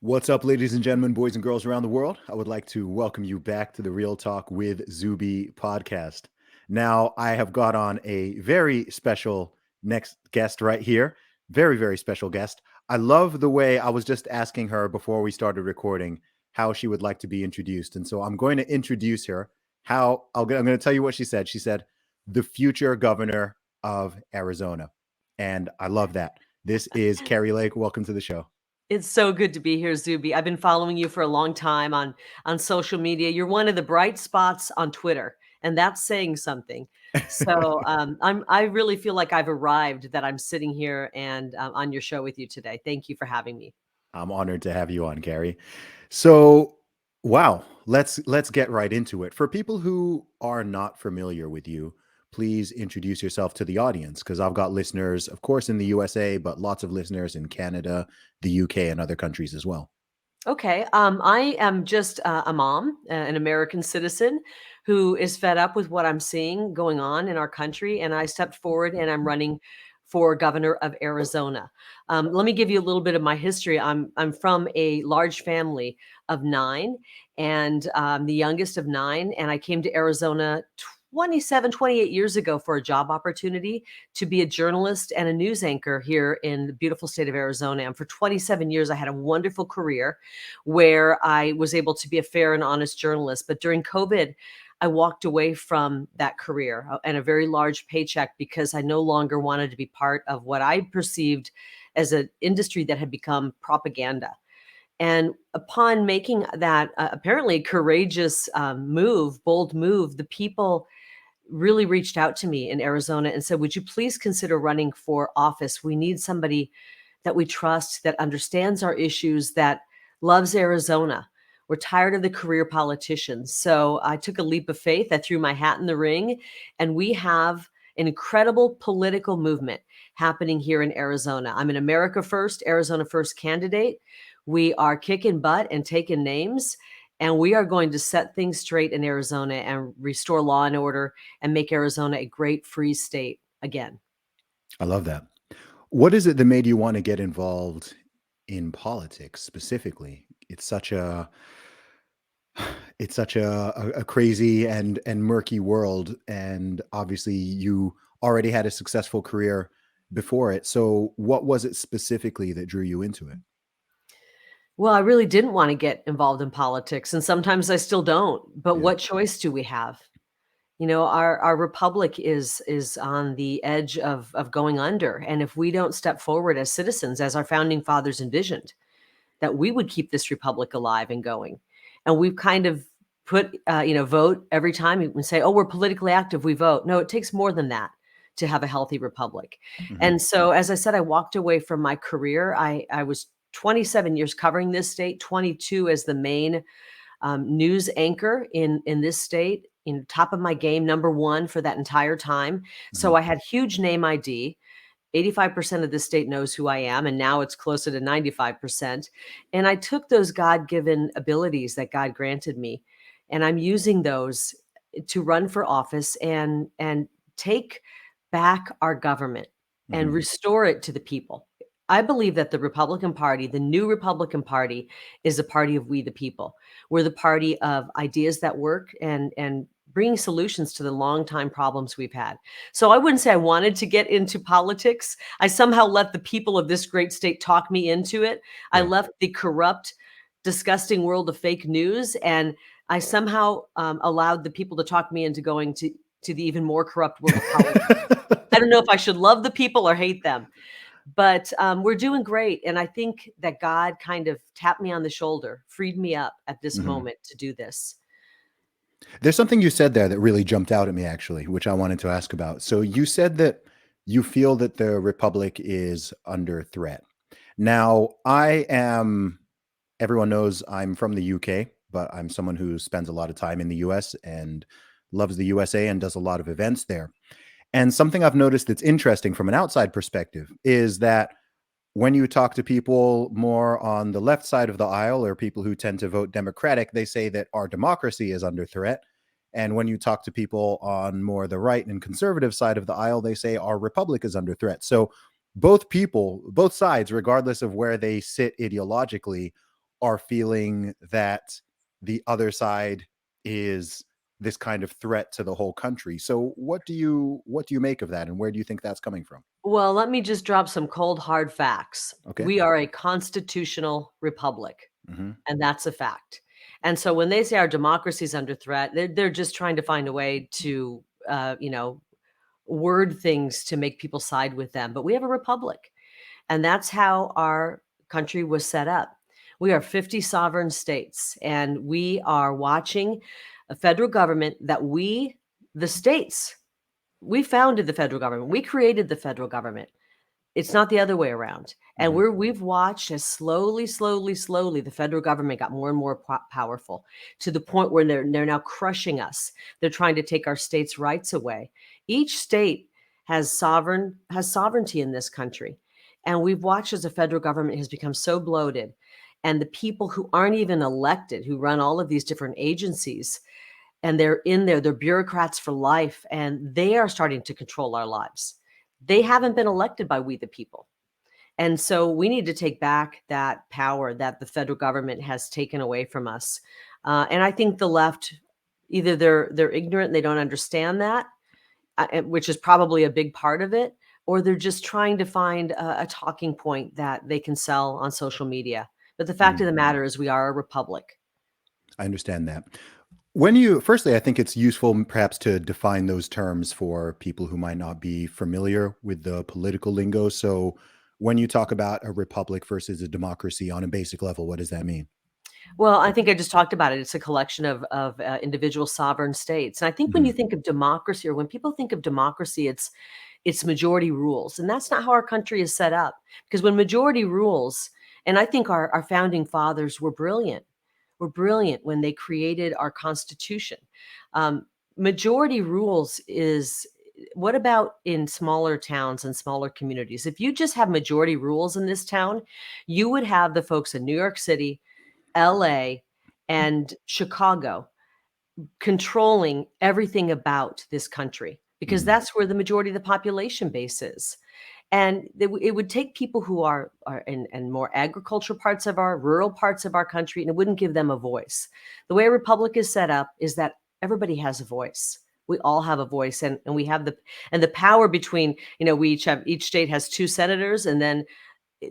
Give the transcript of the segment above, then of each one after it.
What's up, ladies and gentlemen, boys and girls around the world? I would like to welcome you back to the Real Talk with Zuby podcast. Now, I have got on a very special next guest right here. Very, very special guest. I love the way I was just asking her before we started recording how she would like to be introduced. And so I'm going to introduce her. I'm going to tell you what she said. She said, the future governor of Arizona. And I love that. This is Kari Lake. Welcome to the show. It's so good to be here, Zuby. I've been following you for a long time on social media. You're one of the bright spots on Twitter, and that's saying something. So I really feel like I've arrived that I'm sitting here and on your show with you today. Thank you for having me. I'm honored to have you on, Kari. So, wow, let's get right into it. For people who are not familiar with you, please introduce yourself to the audience because I've got listeners, of course, in the USA, but lots of listeners in Canada, the UK, and other countries as well. Okay. I am just a mom, an American citizen who is fed up with what I'm seeing going on in our country. And I stepped forward and I'm running for governor of Arizona. Let me give you a little bit of my history. I'm from a large family of 9 and the youngest of 9. And I came to Arizona 27, 28 years ago for a job opportunity to be a journalist and a news anchor here in the beautiful state of Arizona. And for 27 years, I had a wonderful career where I was able to be a fair and honest journalist. But during COVID, I walked away from that career and a very large paycheck because I no longer wanted to be part of what I perceived as an industry that had become propaganda. And upon making that apparently courageous bold move, the people really reached out to me in Arizona and said, would you please consider running for office? We need somebody that we trust, that understands our issues, that loves Arizona. We're tired of the career politicians. So I took a leap of faith. I threw my hat in the ring, and we have an incredible political movement happening here in Arizona. I'm an America First, Arizona First candidate. We are kicking butt and taking names. And we are going to set things straight in Arizona and restore law and order and make Arizona a great free state again. I love that. What is it that made you want to get involved in politics specifically? It's such a crazy and murky world, and obviously you already had a successful career before it. So what was it specifically that drew you into it? Well, I really didn't want to get involved in politics, and sometimes I still don't. But Yeah. what choice do we have? You know, our republic is on the edge of going under, and if we don't step forward as citizens, as our founding fathers envisioned, that we would keep this republic alive and going, and we've kind of put, vote every time you say, "Oh, we're politically active, we vote." No, it takes more than that to have a healthy republic. Hmm. And so, as I said, I walked away from my career. I was 27 years covering this state, 22 as the main news anchor in this state, in top of my game, number one for that entire time. Hmm. So I had huge name ID. 85% of the state knows who I am, and now it's closer to 95%. And I took those God-given abilities that God granted me, and I'm using those to run for office and take back our government and Hmm. restore it to the people. I believe that the Republican Party, the new Republican Party, is a party of we the people. We're the party of ideas that work and bringing solutions to the long time problems we've had. So I wouldn't say I wanted to get into politics. I somehow let the people of this great state talk me into it. I Yeah. left the corrupt, disgusting world of fake news, and I somehow allowed the people to talk me into going to the even more corrupt world of politics. I don't know if I should love the people or hate them, but we're doing great. And I think that God kind of tapped me on the shoulder, freed me up at this Hmm. moment to do this. There's something you said there that really jumped out at me, actually, which I wanted to ask about. So you said that you feel that the republic is under threat. Now, everyone knows I'm from the UK, but I'm someone who spends a lot of time in the US and loves the USA and does a lot of events there. And something I've noticed that's interesting from an outside perspective is that when you talk to people more on the left side of the aisle or people who tend to vote Democratic, they say that our democracy is under threat. And when you talk to people on more the right and conservative side of the aisle, they say our republic is under threat. So both sides, regardless of where they sit ideologically, are feeling that the other side is this kind of threat to the whole country. So what do you make of that, and where do you think that's coming from? Well, let me just drop some cold, hard facts. Okay. We are a constitutional republic, Hmm. and that's a fact. And so when they say our democracy is under threat, they're just trying to find a way to, word things to make people side with them. But we have a republic, and that's how our country was set up. We are 50 sovereign states, and we are watching a federal government that the states, we founded the federal government. We created the federal government. It's not the other way around. And Hmm. we've watched as slowly, slowly, slowly, the federal government got more and more powerful to the point where they're now crushing us. They're trying to take our states' rights away. Each state has sovereignty in this country. And we've watched as the federal government has become so bloated. And the people who aren't even elected, who run all of these different agencies, and they're in there, they're bureaucrats for life, and they are starting to control our lives. They haven't been elected by we the people. And so we need to take back that power that the federal government has taken away from us. And I think the left, either they're ignorant and they don't understand that, which is probably a big part of it, or they're just trying to find a talking point that they can sell on social media. But the fact of the matter is, we are a republic. I understand that. Firstly, I think it's useful perhaps to define those terms for people who might not be familiar with the political lingo. So, when you talk about a republic versus a democracy on a basic level, what does that mean? Well, I think I just talked about it. It's a collection of individual sovereign states. And I think when you Hmm. think of democracy, or when people think of democracy, it's majority rules, and that's not how our country is set up. Because when majority rules, and I think our founding fathers were brilliant. Were brilliant when they created our Constitution. Um, Majority rules is, what about in smaller towns and smaller communities? If you just have majority rules in this town, you would have the folks in New York City, LA, and Chicago controlling everything about this country, because Hmm. that's where the majority of the population base is. And it would take people who are in more agricultural parts of our rural parts of our country, and it wouldn't give them a voice. The way a republic is set up is that everybody has a voice. We all have a voice, and we have the power between, each state has two senators, and then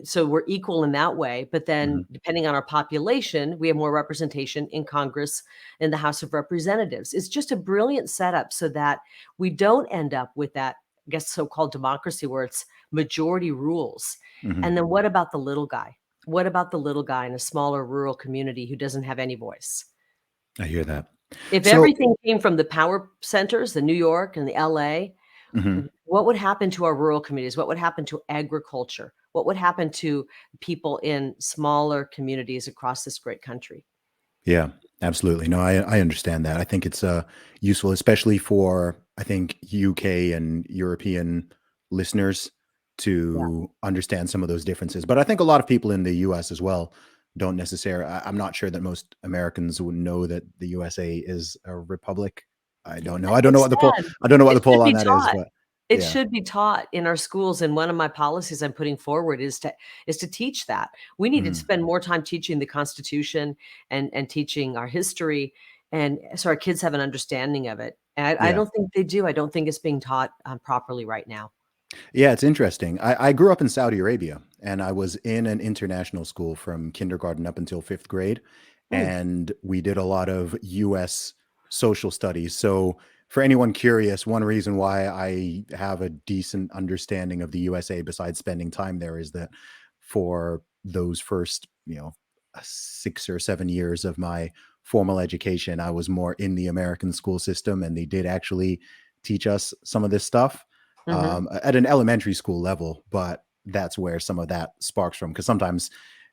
so we're equal in that way. But Hmm. then, depending on our population, we have more representation in Congress, in the House of Representatives. It's just a brilliant setup so that we don't end up with that, I guess, so-called democracy where it's majority rules. Hmm. And then what about the little guy? What about the little guy in a smaller rural community who doesn't have any voice? I hear that. If So, everything came from the power centers, the New York and the LA, mhm. what would happen to our rural communities? What would happen to agriculture? What would happen to people in smaller communities across this great country? Yeah, absolutely. No, I understand that. I think it's useful, especially for I think UK and European listeners Yeah. to understand some of those differences. But I think a lot of people in the US as well don't necessarily. I'm not sure that most Americans would know that the USA is a republic. I don't know. I don't know It's what the poll. sad. I don't know what It the poll should on be that is, taught. but It yeah. should be taught in our schools, and one of my policies I'm putting forward is to teach that. We need to Mhm. spend more time teaching the Constitution and teaching our history, and so our kids have an understanding of it. And I Yeah. don't think they do. I don't think it's being taught, properly right now. Yeah, it's interesting. I grew up in Saudi Arabia, and I was in an international school from kindergarten up until fifth grade. Mm, And we did a lot of US social studies. So, for anyone curious, one reason why I have a decent understanding of the USA besides spending time there is that for those first, 6 or 7 years of my formal education, I was more in the American school system, and they did actually teach us some of this stuff mhm. at an elementary school level, but that's where some of that sparks from. Because sometimes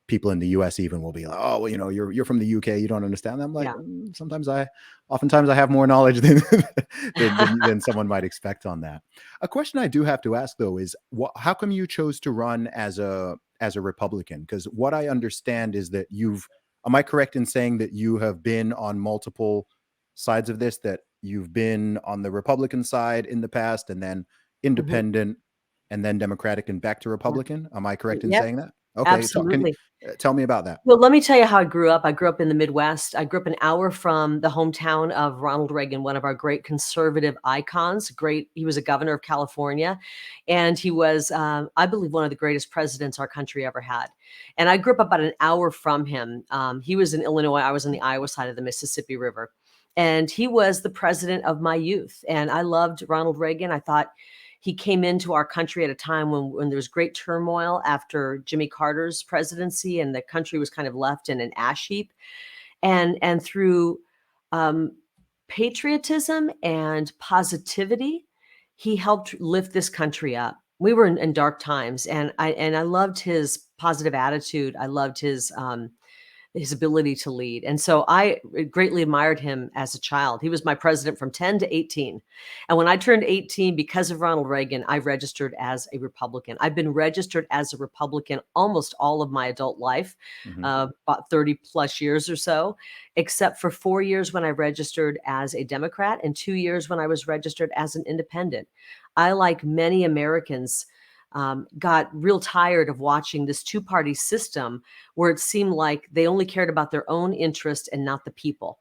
people in the US even will be like, "Oh, well, you're from the UK, you don't understand." I'm like, Yeah. oftentimes I have more knowledge than than someone might expect on that. A question I do have to ask though is, how come you chose to run as a Republican? Because what I understand is that am I correct in saying that you have been on multiple sides of this? That you've been on the Republican side in the past, and then Mhm. independent, and then Democratic, and back to Yeah. Republican. Am I correct in Yep. saying that? Okay, can you Absolutely. tell me about that? Well, let me tell you how I grew up. I grew up in the Midwest. I grew up an hour from the hometown of Ronald Reagan, one of our great conservative icons. He was a governor of California, and he was, I believe, one of the greatest presidents our country ever had. And I grew up about an hour from him. He was in Illinois. I was on the Iowa side of the Mississippi River. And he was the president of my youth. And I loved Ronald Reagan. I thought he came into our country at a time when there was great turmoil after Jimmy Carter's presidency, and the country was kind of left in an ash heap. And through um, patriotism and positivity, he helped lift this country up. We were in dark times, and I loved his positive attitude. I loved his ability to lead. And so I greatly admired him as a child. He was my president from 10 to 18. And when I turned 18, because of Ronald Reagan, I registered as a Republican. I've been registered as a Republican almost all of my adult life, Hmm. about 30 plus years or so, except for 4 years when I registered as a Democrat and 2 years when I was registered as an independent. I, like many Americans, got real tired of watching this two-party system where it seemed like they only cared about their own interest and not the people.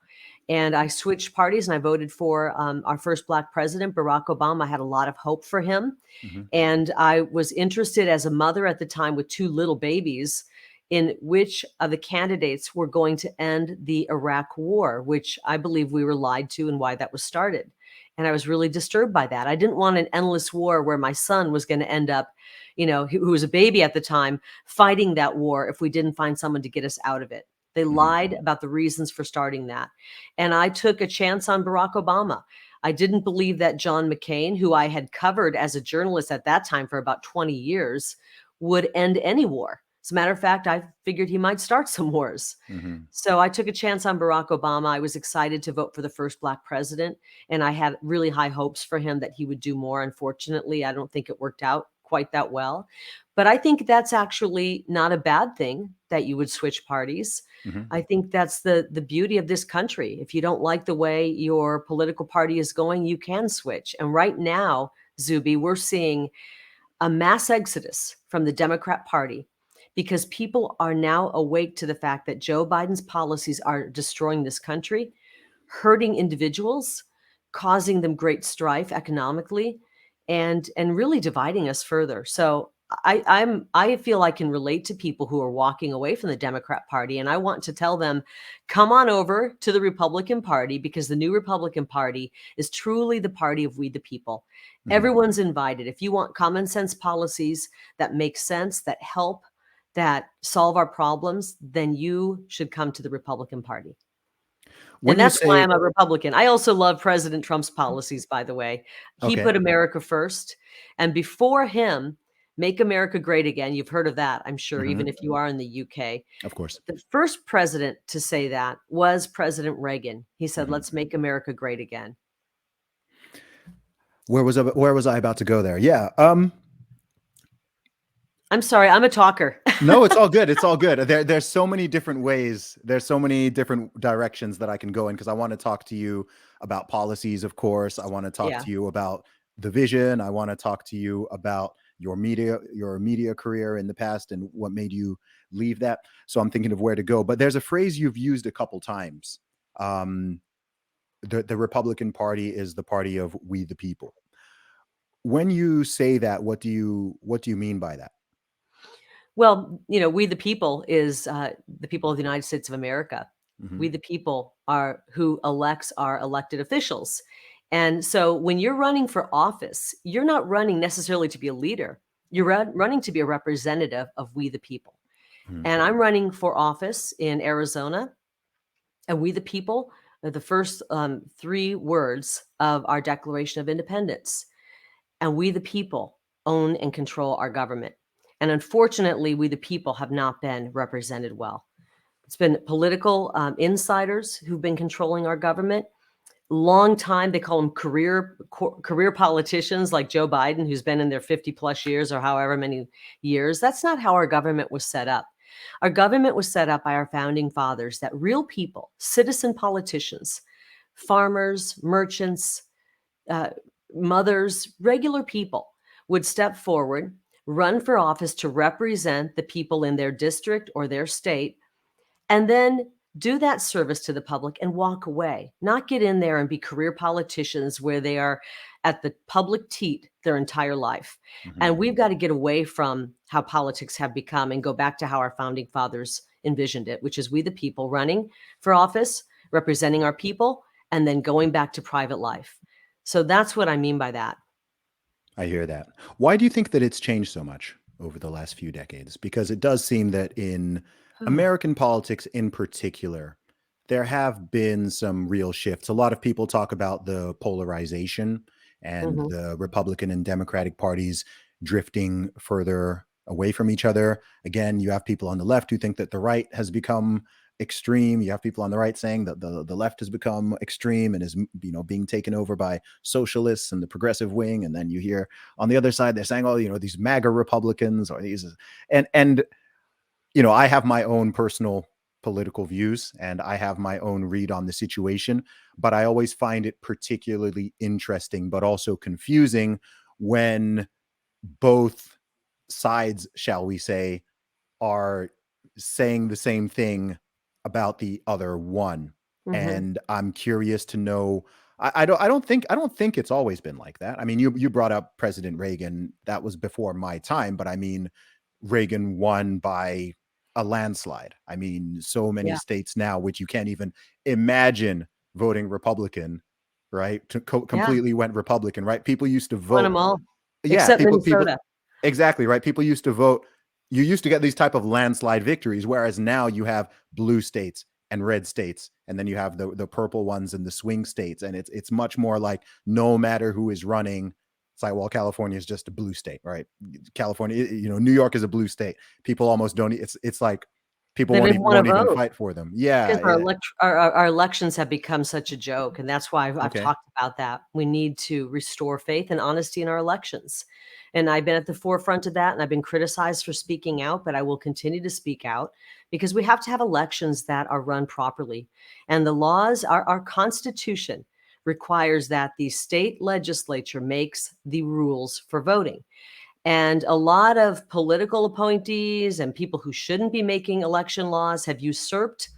And I switched parties and I voted for our first Black president, Barack Obama. I had a lot of hope for him. Hmm. And I was interested as a mother at the time with two little babies in which of the candidates were going to end the Iraq war, which I believe we were lied to and why that was started. And I was really disturbed by that. I didn't want an endless war where my son was going to end up, who was a baby at the time, fighting that war if we didn't find someone to get us out of it. They Hmm. lied about the reasons for starting that. And I took a chance on Barack Obama. I didn't believe that John McCain, who I had covered as a journalist at that time for about 20 years, would end any war. As a matter of fact, I figured he might start some wars. Hmm. So I took a chance on Barack Obama. I was excited to vote for the first Black president, and I had really high hopes for him that he would do more. Unfortunately, I don't think it worked out quite that well. But I think that's actually not a bad thing that you would switch parties. Hmm. I think that's the beauty of this country. If you don't like the way your political party is going, you can switch. And right now, Zuby, we're seeing a mass exodus from the Democrat Party because people are now awake to the fact that Joe Biden's policies are destroying this country, hurting individuals, causing them great strife economically, and really dividing us further. So I feel I can relate to people who are walking away from the Democrat Party, and I want to tell them, come on over to the Republican Party because the new Republican Party is truly the party of we the people. Hmm. Everyone's invited. If you want common sense policies that make sense, that help, that solve our problems, then you should come to the Republican Party. When And you that's why say, I'm a Republican. I also love President Trump's policies, by the way. He okay, put America first. And before him, Make America Great Again. You've heard of that, I'm sure, hmm, even if you are in the UK. of course. The first president to say that was President Reagan. He said, Hmm. let's make America great again. Where was I about to go there? Yeah. I'm sorry, I'm a talker. No, it's all good. It's all good. There's so many different ways. There's so many different directions that I can go in because I want to talk to you about policies, of course. I want to talk Yeah. to you about the vision. I want to talk to you about your media career in the past and what made you leave that. So I'm thinking of where to go. But there's a phrase you've used a couple times. Um, the Republican Party is the party of we the people. When you say that, what do you mean by that? Well, we the people is the people of the United States of America. Hmm. We the people are who elects our elected officials. And so when you're running for office, you're not running necessarily to be a leader. You're running to be a representative of we the people. Hmm. And I'm running for office in Arizona, and we the people are the first three words of our Declaration of Independence. And we the people own and control our government. And unfortunately, we the people have not been represented well. It's been political insiders who've been controlling our government. Long time, they call them career politicians like Joe Biden, who's been in there 50 plus years or however many years. That's not how our government was set up. Our government was set up by our founding fathers, that real people, citizen politicians, farmers, merchants, uh, mothers, regular people would step forward, run for office to represent the people in their district or their state, and then do that service to the public and walk away, not get in there and be career politicians where they are at the public teat their entire life. Hmm. And we've got to get away from how politics have become and go back to how our founding fathers envisioned it, which is we the people running for office, representing our people, and then going back to private life. So that's what I mean by that. I hear that. Why do you think that it's changed so much over the last few decades? Because it does seem that in American politics in particular, there have been some real shifts. A lot of people talk about the polarization and Mhm. the Republican and Democratic parties drifting further away from each other. Again, you have people on the left who think that the right has become extreme. You have people on the right saying that the left has become extreme and is, being taken over by socialists and the progressive wing. And then you hear on the other side, they're saying, oh, these MAGA Republicans or these, and I have my own personal political views and I have my own read on the situation, but I always find it particularly interesting, but also confusing when both sides, shall we say, are saying the same thing about the other one. Mhm. And I'm curious to know. I don't think it's always been like that. I mean, you brought up President Reagan. That was before my time, but I mean, Reagan won by a landslide. I mean, so many Yeah. states now, which you can't even imagine voting Republican, right? Yeah. Completely went Republican, right? People used to Won vote. them all Yeah, except people Minnesota. exactly, right? People used to vote. You used to get these type of landslide victories, whereas now you have blue states and red states, and then you have the purple ones and the swing states, and it's much more like no matter who is running, it's like, well, California is just a blue state, right? California, New York is a blue state. People almost don't. It's like people They don't even wanna won't even vote. fight for them. Yeah, Because our yeah. elect our elections have become such a joke, and that's why I've Okay, talked about that. We need to restore faith and honesty in our elections, and I've been at the forefront of that, and I've been criticized for speaking out, but I will continue to speak out because we have to have elections that are run properly, and the laws our Constitution requires that the state legislature makes the rules for voting. And a lot of political appointees and people who shouldn't be making election laws have usurped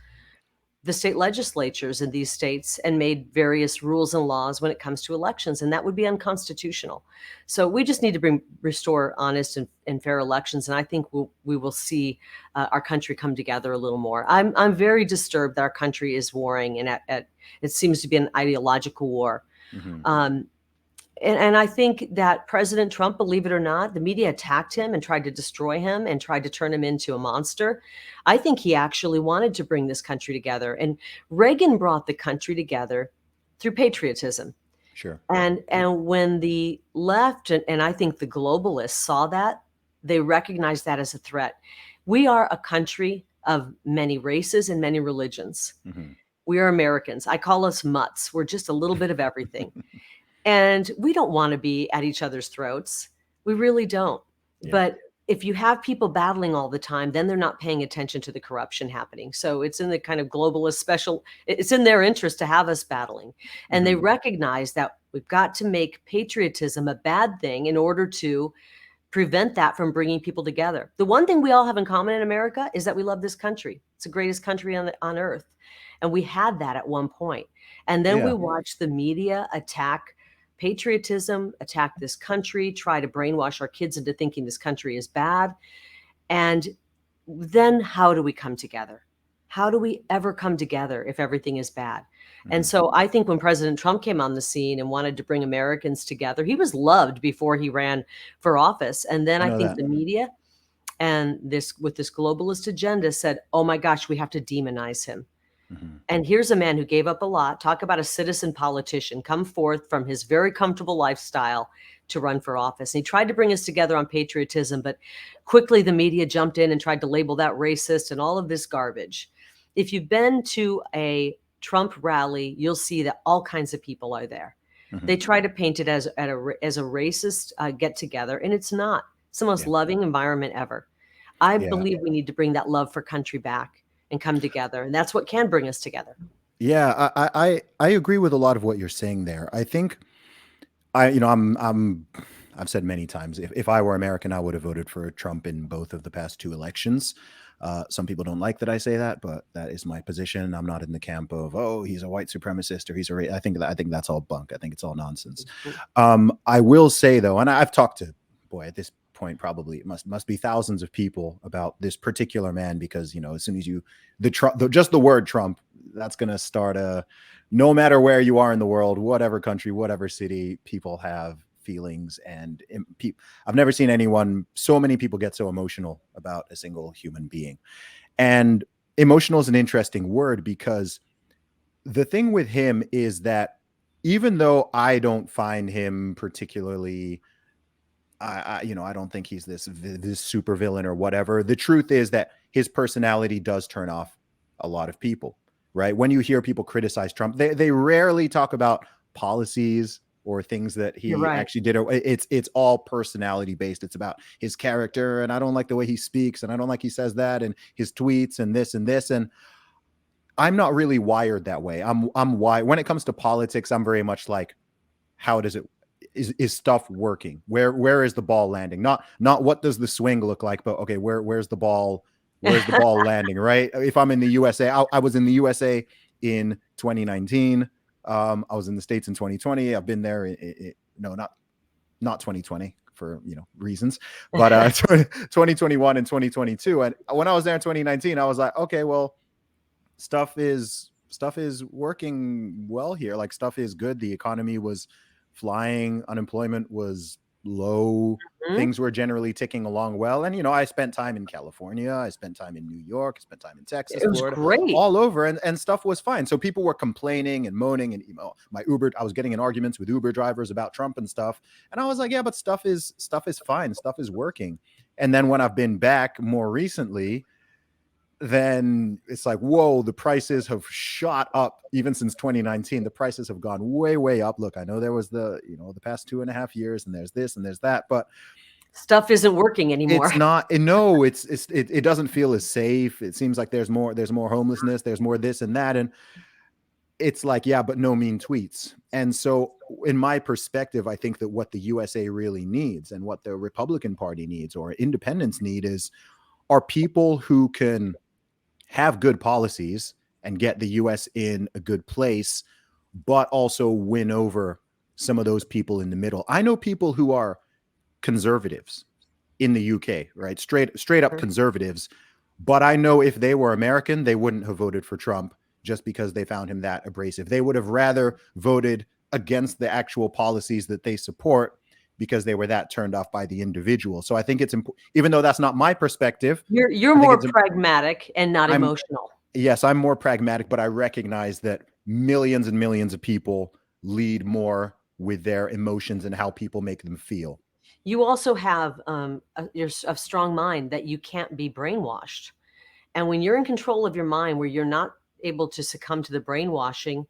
the state legislatures in these states and made various rules and laws when it comes to elections, and that would be unconstitutional. So we just need to restore honest and fair elections, and I think we will see our country come together a little more. I'm very disturbed that our country is warring, and at it seems to be an ideological war. hmm, Um, and I think that President Trump, believe it or not, the media attacked him and tried to destroy him and tried to turn him into a monster. I think he actually wanted to bring this country together. And Reagan brought the country together through patriotism. sure. And when the left and I think the globalists saw that, they recognized that as a threat. We are a country of many races and many religions. Hmm. We are Americans. I call us mutts. We're just a little bit of everything. And we don't wanna be at each other's throats. We really don't. Yeah. But if you have people battling all the time, then they're not paying attention to the corruption happening. So it's in the kind of globalist special it's in their interest to have us battling. And they Hmm. recognize that we've got to make patriotism a bad thing in order to prevent that from bringing people together. The one thing we all have in common in America is that we love this country. It's the greatest country on earth. And we had that at one point. And then we Yeah. watched the media attack patriotism, attack this country, try to brainwash our kids into thinking this country is bad. And then how do we come together? How do we ever come together if everything is bad? And Hmm. so I think when President Trump came on the scene and wanted to bring Americans together, he was loved before he ran for office. And then I I know think that. the media and this globalist agenda said, "Oh my gosh, we have to demonize him." Hmm. And here's a man who gave up a lot. Talk about a citizen politician, come forth from his very comfortable lifestyle to run for office. And he tried to bring us together on patriotism, but quickly the media jumped in and tried to label that racist and all of this garbage. If you've been to a Trump rally, you'll see that all kinds of people are there. Hmm. They try to paint it as a racist get together, and it's not. It's the most Yeah. loving environment ever. I Yeah. believe we need to bring that love for country back and come together, and that's what can bring us together. Yeah, I agree with a lot of what you're saying there. I think I you know I'm I've said many times, if I were American, I would have voted for Trump in both of the past two elections. Some people don't like that I say that, but that is my position. I'm not in the camp of, oh, he's a white supremacist or he's I think that's all bunk. I think it's all nonsense. I will say though, and I've talked to, boy, at this point probably it must be thousands of people about this particular man, because as soon as just the word Trump, that's going to start no matter where you are in the world, whatever country, whatever city, people have feelings. And I've never seen so many people get so emotional about a single human being. And emotional is an interesting word, because the thing with him is that even though I don't find him particularly, I don't think he's this super villain or whatever. The truth is that his personality does turn off a lot of people, right? When you hear people criticize Trump, they rarely talk about policies or things that he actually did. It's all personality based. It's about his character, and I don't like the way he speaks, and I don't like he says that, and his tweets, and this and this. And I'm not really wired that way. I'm wired when it comes to politics. I'm very much like, how does it is stuff working? Where is the ball landing? Not what does the swing look like, but okay, where's the ball? Where's the ball landing? Right. If I'm in the USA, I was in the USA in 2019. I was in the States in 2020. I've been there. No, not 2020 for reasons, but 2021 and 2022. And when I was there in 2019, I was like, okay, well, stuff is working well here. Like, stuff is good. The economy was flying. Unemployment was low. Things were generally ticking along well. And I spent time in California, I spent time in New York, I spent time in Texas, Florida, great, all over, and stuff was fine. So people were complaining and moaning, and my Uber, I was getting in arguments with Uber drivers about Trump and stuff, and I was like, yeah, but stuff is fine, stuff is working. And then when I've been back more recently, then it's like, whoa, the prices have shot up. Even since 2019, the prices have gone way up. Look, I know there was the past 2.5 years, and there's this and there's that, but stuff isn't working anymore. It's not. No, it doesn't feel as safe. It seems like there's more homelessness, there's more this and that, and it's like, yeah, but no mean tweets. And so, in my perspective, I think that what the USA really needs, and what the Republican Party needs, or independents need, are people who can have good policies and get the US in a good place, but also win over some of those people in the middle. I know people who are conservatives in the UK, right? Straight up conservatives. But I know if they were American, they wouldn't have voted for Trump just because they found him that abrasive. They would have rather voted against the actual policies that they support, because they were that turned off by the individual. So I think it's important, even though that's not my perspective. You're more pragmatic and not emotional. Yes, I'm more pragmatic, but I recognize that millions and millions of people lead more with their emotions and how people make them feel. You also have a strong mind that you can't be brainwashed. And when you're in control of your mind, where you're not able to succumb to the brainwashing,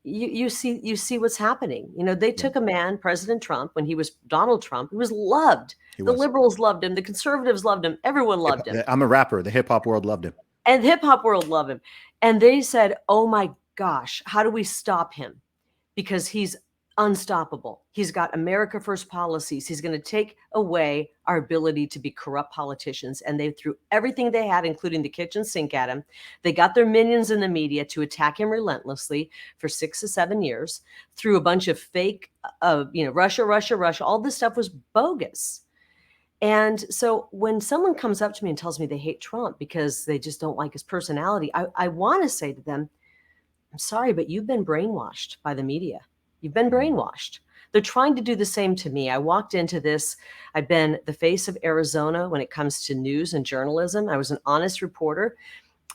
you see what's happening. They took a man, President Trump, when he was Donald Trump, he was loved. The liberals loved him. The conservatives loved him. Everyone loved him. I'm a rapper. The hip hop world loved him. And the hip hop world loved him. And they said, oh my gosh, how do we stop him? Because he's unstoppable. He's got America First policies. He's going to take away our ability to be corrupt politicians. And they threw everything they had, including the kitchen sink, at him. They got their minions in the media to attack him relentlessly for 6 to 7 years, through a bunch of fake, Russia. All this stuff was bogus. And so when someone comes up to me and tells me they hate Trump because they just don't like his personality, I want to say to them, I'm sorry, but you've been brainwashed by the media. You've been brainwashed. They're trying to do the same to me. I walked into this. I've been the face of Arizona when it comes to news and journalism. I was an honest reporter.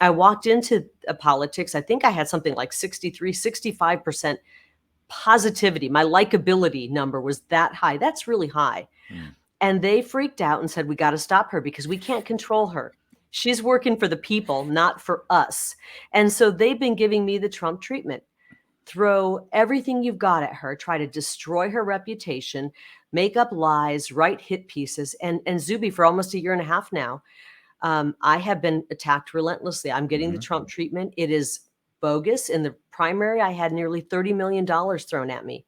I walked into politics. I think I had something like 65% positivity. My likability number was that high. That's really high. And they freaked out and said, we got to stop her because we can't control her. She's working for the people, not for us. And so they've been giving me the Trump treatment. Throw everything you've got at her, try to destroy her reputation, make up lies, write hit pieces. And Zuby, for almost 1.5 years now, I have been attacked relentlessly. I'm getting the Trump treatment. It is bogus. In the primary, I had nearly $30 million thrown at me.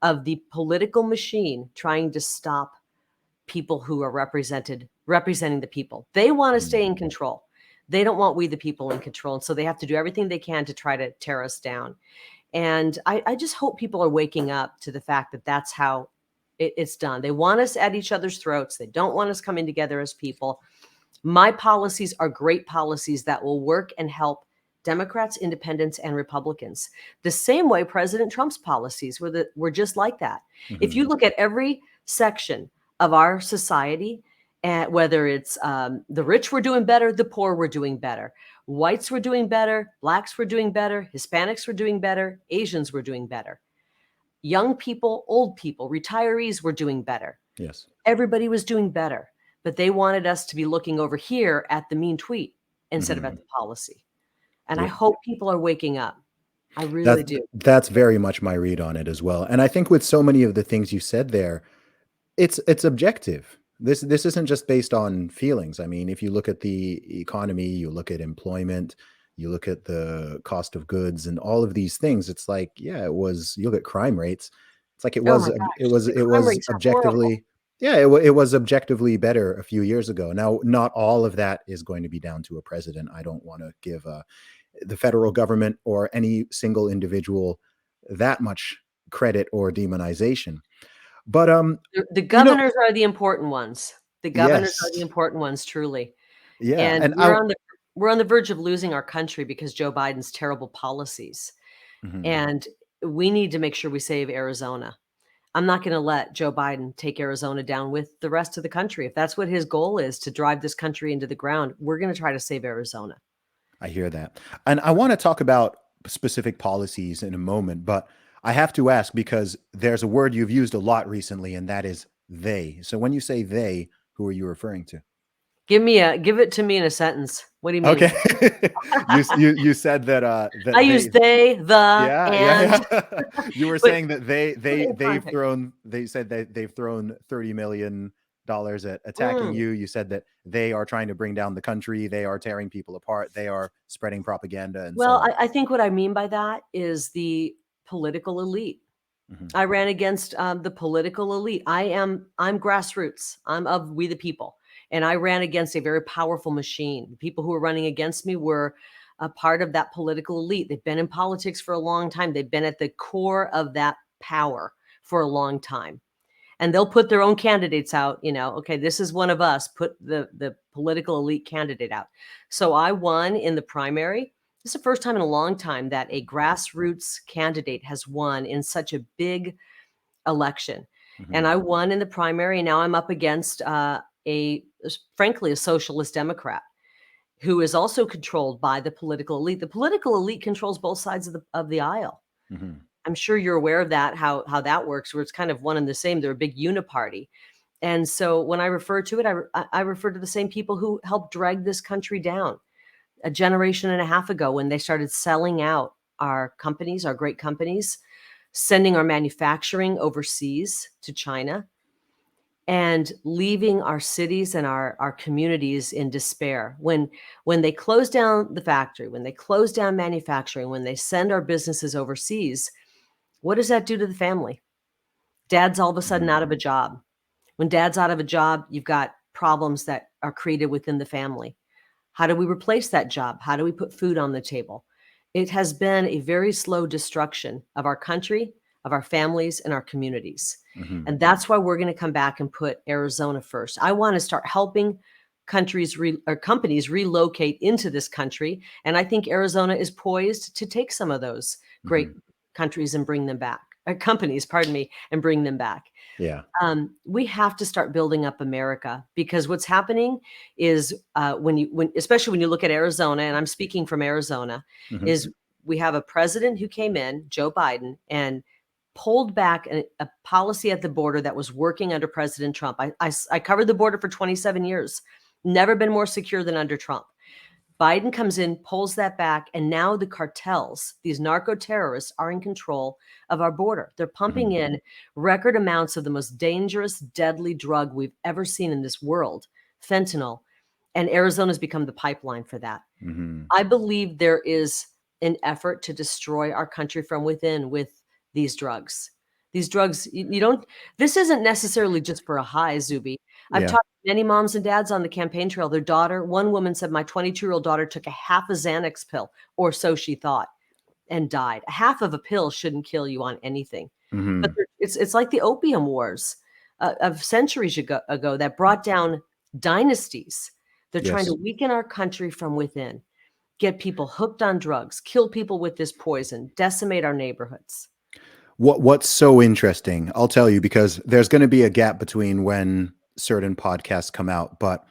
of the political machine trying to stop people who are representing the people. They want to stay in control. They don't want we the people in control. And so they have to do everything they can to try to tear us down. And I just hope people are waking up to the fact that that's how it's done. They want us at each other's throats. They don't want us coming together as people. My policies are great policies that will work and help Democrats, independents, and Republicans. The same way President Trump's policies were just like that. If you look at every section of our society, and whether it's the rich were doing better, the poor were doing better, whites were doing better, blacks were doing better, Hispanics were doing better, Asians were doing better, young people, old people, retirees were doing better. Yes. Everybody was doing better, but they wanted us to be looking over here at the mean tweet instead of at the policy. And I hope people are waking up. I really do. That's very much my read on it as well. And I think with so many of the things you said there, it's objective. This isn't just based on feelings. I mean, if you look at the economy, you look at employment, you look at the cost of goods and all of these things, it's like, yeah, you look at crime rates. It's like it was objectively, yeah, it was objectively better a few years ago. Now, not all of that is going to be down to a president. I don't want to give the federal government or any single individual that much credit or demonization. But the governors are the important ones. The governors are the important ones, truly. Yeah, and we're on the verge of losing our country because Joe Biden's terrible policies. And we need to make sure we save Arizona. I'm not going to let Joe Biden take Arizona down with the rest of the country. If that's what his goal is, to drive this country into the ground, we're going to try to save Arizona. I hear that. And I want to talk about specific policies in a moment, but I have to ask because there's a word you've used a lot recently, and that is they. So when you say they, who are you referring to? Give it to me in a sentence. What do you mean? Okay. you said that that I use they, the, and yeah. You were saying that they said that they've thrown $30 million at attacking you. You said that they are trying to bring down the country. They are tearing people apart. They are spreading propaganda. And well, I think what I mean by that is the political elite. I ran against the political elite. I'm grassroots. I'm of we the people. And I ran against a very powerful machine. The people who were running against me were a part of that political elite. They've been in politics for a long time. They've been at the core of that power for a long time. And they'll put their own candidates out, okay, this is one of us, put the political elite candidate out. So I won in the primary. This is the first time in a long time that a grassroots candidate has won in such a big election. And I won in the primary. And now I'm up against frankly, a socialist Democrat who is also controlled by the political elite. The political elite controls both sides of the aisle. I'm sure you're aware of that, how that works, where it's kind of one and the same. They're a big uniparty. And so when I refer to it, I refer to the same people who helped drag this country down a generation and a half ago when they started selling out our companies, our great companies, sending our manufacturing overseas to China, and leaving our cities and our communities in despair. When they close down the factory, when they close down manufacturing, when they send our businesses overseas, what does that do to the family? Dad's all of a sudden out of a job. When dad's out of a job, you've got problems that are created within the family. How do we replace that job? How do we put food on the table? It has been a very slow destruction of our country, of our families, and our communities. And that's why we're going to come back and put Arizona first. I want to start helping companies relocate into this country. And I think Arizona is poised to take some of those great countries and bring them back, companies, pardon me, and bring them back. Yeah. We have to start building up America, because what's happening is especially when you look at Arizona, and I'm speaking from Arizona, is we have a president who came in, Joe Biden, and pulled back a policy at the border that was working under President Trump. I covered the border for 27 years, never been more secure than under Trump. Biden comes in, pulls that back, and now the cartels, these narco terrorists, are in control of our border. They're pumping in record amounts of the most dangerous, deadly drug we've ever seen in this world, fentanyl, and Arizona's become the pipeline for that. I believe there is an effort to destroy our country from within with these drugs. These drugs, you don't, this isn't necessarily just for a high, Zuby. I've Yeah. talked to many moms and dads on the campaign trail. Their daughter, one woman said, my 22-year-old daughter took a half a Xanax pill, or so she thought, and died. A half of a pill shouldn't kill you on anything. But Hmm. it's like the opium wars of centuries ago that brought down dynasties. They're trying to Yes. weaken our country from within, get people hooked on drugs, kill people with this poison, decimate our neighborhoods. What's so interesting, I'll tell you, because there's going to be a gap between when certain podcasts come out, but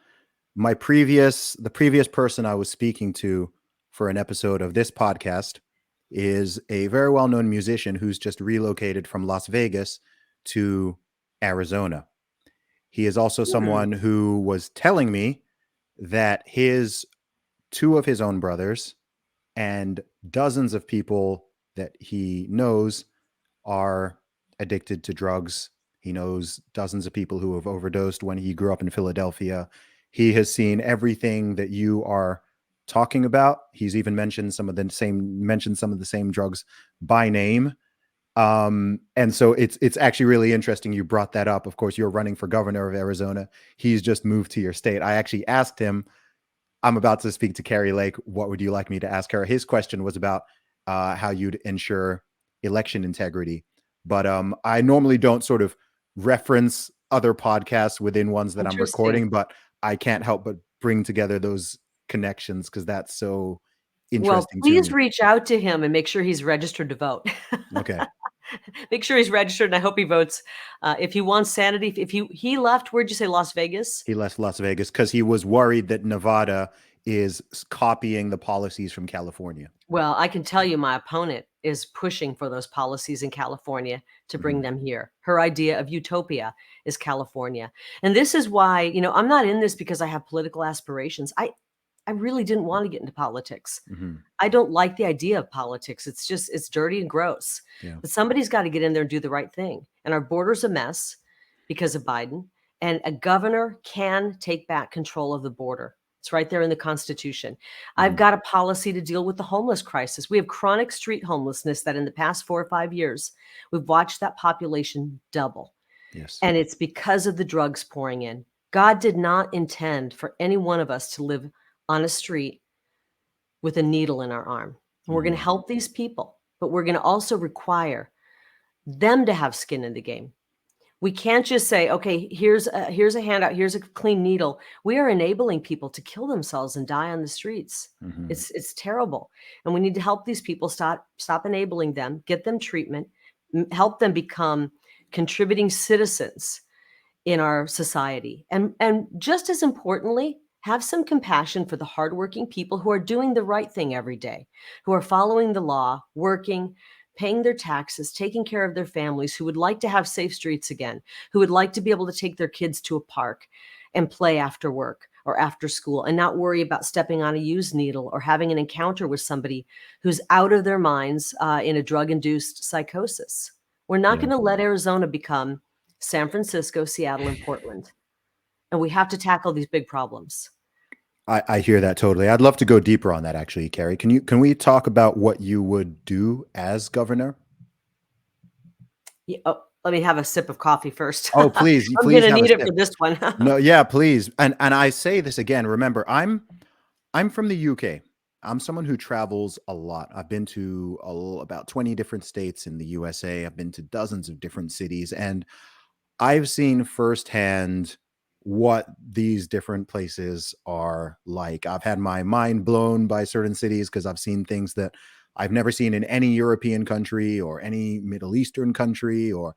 the previous person I was speaking to for an episode of this podcast is a very well-known musician who's just relocated from Las Vegas to Arizona. He is also Hmm. someone who was telling me that his two of his own brothers and dozens of people that he knows are addicted to drugs. He knows dozens of people who have overdosed when he grew up in Philadelphia. He has seen everything that you are talking about. He's even mentioned some of the same drugs by name. And so it's actually really interesting you brought that up. Of course, you're running for governor of Arizona. He's just moved to your state. I actually asked him, I'm about to speak to Kari Lake. What would you like me to ask her? His question was about how you'd ensure election integrity. But I normally don't sort of reference other podcasts within ones that I'm Interesting. recording, but I can't help but bring together those connections because that's so Well, interesting to please me. reach out to him and make sure he's registered to vote. Okay. Make sure he's registered, and I hope he votes. If he wants sanity, if he left, where'd you say, Las Vegas? He left Las Vegas because he was worried that Nevada is copying the policies from California. Well, I can tell you my opponent is pushing for those policies in California to bring Mhm. them here. Her idea of utopia is California. And this is why, I'm not in this because I have political aspirations. I really didn't want to get into politics. Mhm. I don't like the idea of politics. It's dirty and gross. Yeah. But somebody's got to get in there and do the right thing. And our border's a mess because of Biden. And a governor can take back control of the border. It's right there in the Constitution. I've Mhm. got a policy to deal with the homeless crisis. We have chronic street homelessness that in the past 4 or 5 years, we've watched that population double. Yes. And it's because of the drugs pouring in. God did not intend for any one of us to live on a street with a needle in our arm. And we're going to Mhm. help these people, but we're going to also require them to have skin in the game. We can't just say, okay, here's a handout, here's a clean needle. We are enabling people to kill themselves and die on the streets. Mhm. It's terrible. And we need to help these people stop enabling them, get them treatment, help them become contributing citizens in our society. And just as importantly, have some compassion for the hardworking people who are doing the right thing every day, who are following the law, working, paying their taxes, taking care of their families, who would like to have safe streets again, who would like to be able to take their kids to a park and play after work or after school and not worry about stepping on a used needle or having an encounter with somebody who's out of their minds in a drug-induced psychosis. We're not Yeah. going to let Arizona become San Francisco, Seattle, and Portland. And we have to tackle these big problems. I hear that totally. I'd love to go deeper on that actually, Carrie. Can we talk about what you would do as governor? Yeah, oh, let me have a sip of coffee first. Oh, please, I'm going please to have a need it for sip. this one. No, yeah, please. And I say this again, remember, I'm from the UK. I'm someone who travels a lot. I've been to about 20 different states in the USA. I've been to dozens of different cities and I've seen firsthand what these different places are like. I've had my mind blown by certain cities because I've seen things that I've never seen in any European country or any Middle Eastern country or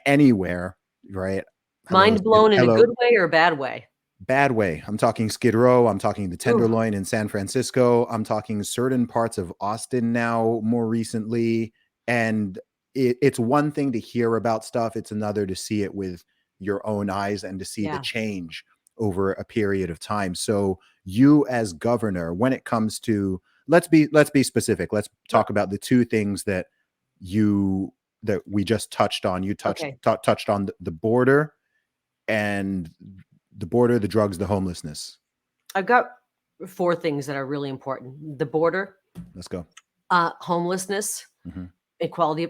anywhere, right? Mind blown in a Hello, good way or a bad way? bad way. I'm talking Skid Row. I'm talking the Ooh, Tenderloin in San Francisco. I'm talking certain parts of Austin now more recently. And it's one thing to hear about stuff. It's another to see it with your own eyes and to see the yeah. change over a period of time. So you as governor, when it comes to, let's be specific. Let's Sure. talk about the two things you that we just touched on. You Okay. touched on the border and the border, the drugs, the homelessness. I've got 4 things that are really important. The border, Let's go. homelessness, Mhm.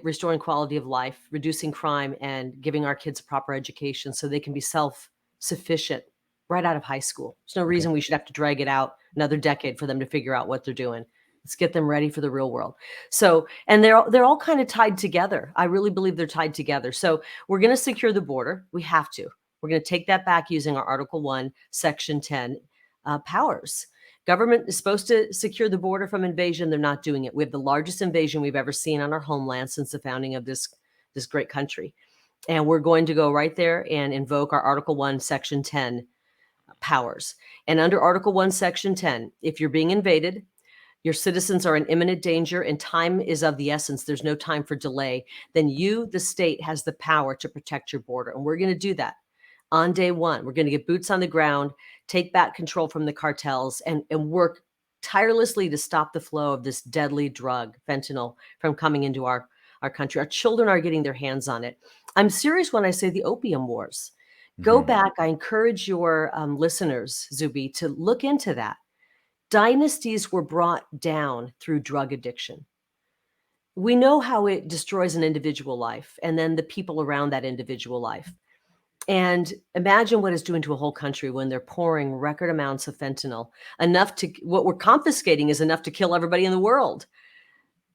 restoring quality of life, reducing crime, and giving our kids a proper education so they can be self-sufficient right out of high school. There's no reason we should have to drag it out another decade for them to figure out what they're doing. Let's get them ready for the real world. So, and they're all kind of tied together. I really believe they're tied together. So we're going to secure the border. We have to. We're going to take that back using our Article 1, Section 10 powers. Government is supposed to secure the border from invasion. They're not doing it. We have the largest invasion we've ever seen on our homeland since the founding of this great country. And we're going to go right there and invoke our Article 1, Section 10 powers. And under Article 1, Section 10, if you're being invaded, your citizens are in imminent danger, and time is of the essence, there's no time for delay, then you, the state, has the power to protect your border. And we're going to do that on day one. We're going to get boots on the ground, take back control from the cartels, and work tirelessly to stop the flow of this deadly drug, fentanyl, from coming into our country. Our children are getting their hands on it. I'm serious when I say the opium wars. Go back. I encourage your listeners, Zuby, to look into that. Dynasties were brought down through drug addiction. We know how it destroys an individual life and then the people around that individual life. And imagine what it's doing to a whole country when they're pouring record amounts of fentanyl, what we're confiscating is enough to kill everybody in the world.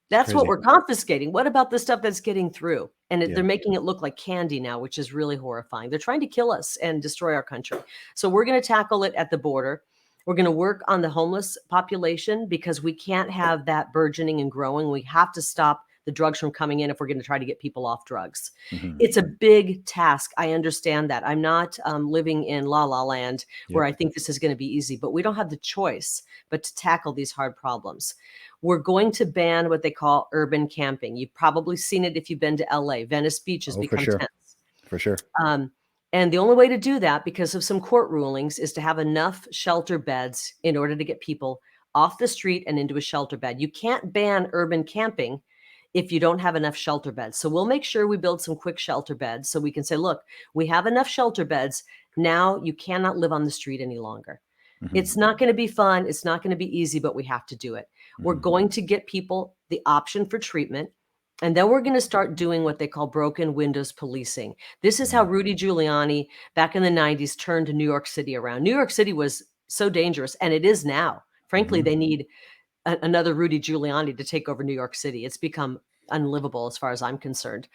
That's what we're confiscating. What about the stuff that's getting through? And they're making it look like candy now, which is really horrifying. They're trying to kill us and destroy our country. So we're going to tackle it at the border. We're going to work on the homeless population because we can't have that burgeoning and growing. We have to stop the drugs from coming in if we're going to try to get people off drugs. It's a big task. I understand that. I'm not living in la la land where I think this is going to be easy, but we don't have the choice but to tackle these hard problems. We're going to ban what they call urban camping. You've probably seen it if you've been to LA. Venice Beach has become tense. For sure. And the only way to do that, because of some court rulings, is to have enough shelter beds in order to get people off the street and into a shelter bed. You can't ban urban camping if you don't have enough shelter beds. So we'll make sure we build some quick shelter beds so we can say, look, we have enough shelter beds. Now you cannot live on the street any longer. It's not going to be fun. It's not going to be easy, but we have to do it. We're going to get people the option for treatment. And then we're going to start doing what they call broken windows policing. This is how Rudy Giuliani back in the 90s turned New York City around. New York City was so dangerous, and it is now. Frankly, they need another Rudy Giuliani to take over New York City. It's become unlivable as far as I'm concerned.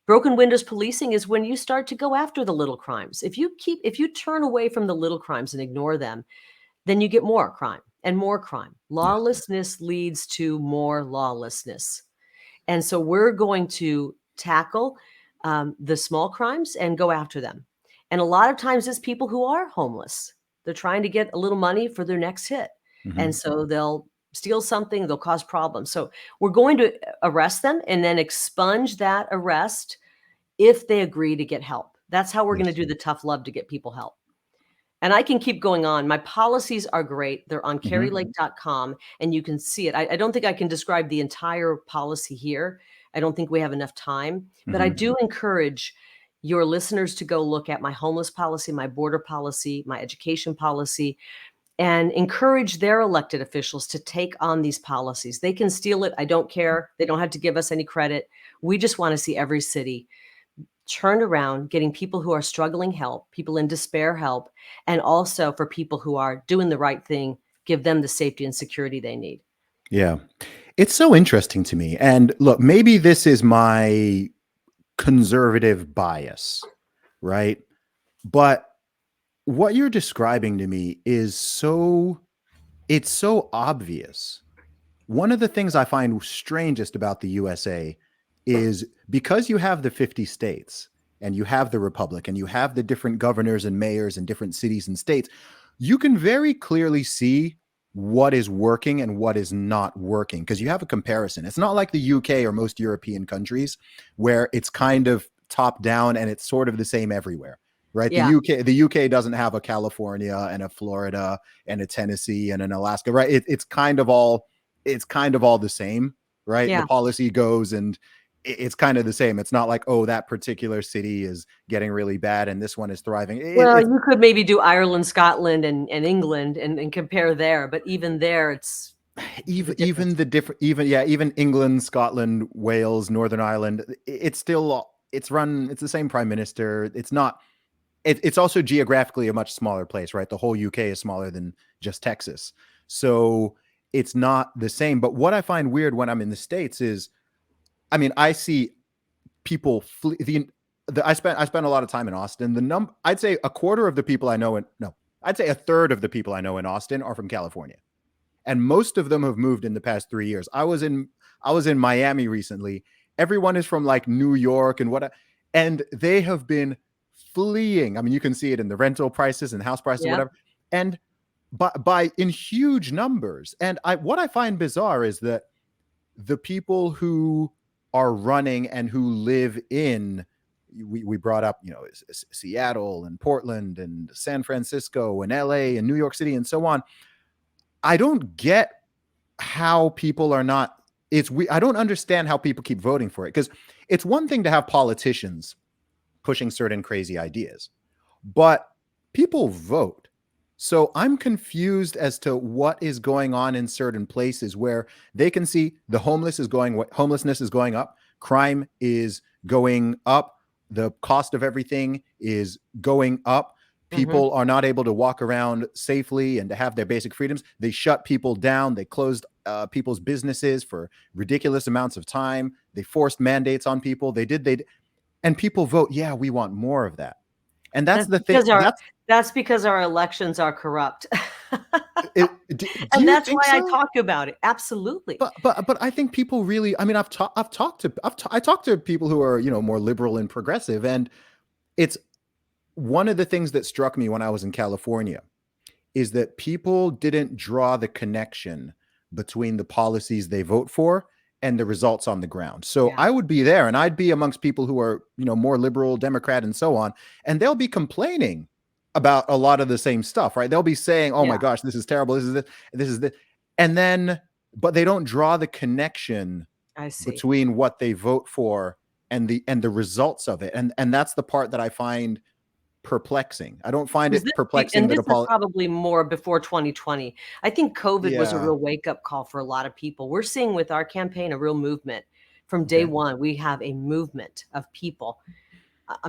Broken windows policing is when you start to go after the little crimes. If you turn away from the little crimes and ignore them, then you get more crime and more crime. Lawlessness leads to more lawlessness. And so we're going to tackle the small crimes and go after them. And a lot of times it's people who are homeless. They're trying to get a little money for their next hit. And so they'll steal something, they'll cause problems. So we're going to arrest them and then expunge that arrest if they agree to get help. That's how we're going to do the tough love to get people help. And I can keep going on. My policies are great. They're on karilake.com, and you can see it. I don't think I can describe the entire policy here. I don't think we have enough time. But I do encourage your listeners to go look at my homeless policy, my border policy, my education policy, and encourage their elected officials to take on these policies. They can steal it. I don't care. They don't have to give us any credit. We just want to see every city turned around, getting people who are struggling help, people in despair help, and also for people who are doing the right thing, give them the safety and security they need. Yeah. It's so interesting to me. And look, maybe this is my conservative bias, right? But what you're describing to me is it's so obvious. One of the things I find strangest about the USA is because you have the 50 states and you have the republic and you have the different governors and mayors in different cities and states, you can very clearly see what is working and what is not working because you have a comparison. It's not like the UK or most European countries where it's kind of top down and it's sort of the same everywhere, right? Yeah. The UK doesn't have a California and a Florida and a Tennessee and an Alaska, right? It's kind of all the same, right? Yeah. The policy goes and it's kind of the same. It's not like, oh, that particular city is getting really bad and this one is thriving. You could maybe do Ireland, Scotland, and England and compare there. But even there, it's The even difference. the different, even England, Scotland, Wales, Northern Ireland, it's still, it's the same prime minister. It's not, it's also geographically a much smaller place, right? The whole UK is smaller than just Texas. So it's not the same. But what I find weird when I'm in the States is, I mean, I see people I spent a lot of time in Austin. I'd say a quarter of the people I know in no, I'd say a third of the people I know in Austin are from California, and most of them have moved in the past 3 years. I was in Miami recently. Everyone is from like New York and they have been fleeing. I mean, you can see it in the rental prices and house prices, or Yep. whatever, and by in huge numbers. And what I find bizarre is that the people who are running and who live in, we brought up, Seattle and Portland and San Francisco and LA and New York City and so on. I don't get how people are not, I don't understand how people keep voting for it, because it's one thing to have politicians pushing certain crazy ideas, but people vote. So I'm confused as to what is going on in certain places where they can see homelessness is going up, crime is going up, the cost of everything is going up. Hmm. People are not able to walk around safely and to have their basic freedoms. They shut people down. They closed people's businesses for ridiculous amounts of time. They forced mandates on people. And people vote, yeah, we want more of that. And that's That's the thing. because our elections are corrupt. Do And you that's think why I so? talk about it. Absolutely. But I think people really. I mean, I talked to people who are, more liberal and progressive, and it's one of the things that struck me when I was in California is that people didn't draw the connection between the policies they vote for and the results on the ground. So Yeah. I would be there and I'd be amongst people who are, more liberal, Democrat, and so on, and they'll be complaining about a lot of the same stuff, right? They'll be saying, "Oh my Yeah. gosh, this is terrible. This is this," and then, but they don't draw the connection I see. between what they vote for and the results of it, and that's the part that I find perplexing. I don't find Is it this perplexing and that this is probably more before 2020. I think COVID was a yeah. real wake-up call for a lot of people. We're seeing with our campaign a real movement. From day Okay. one, we have a movement of people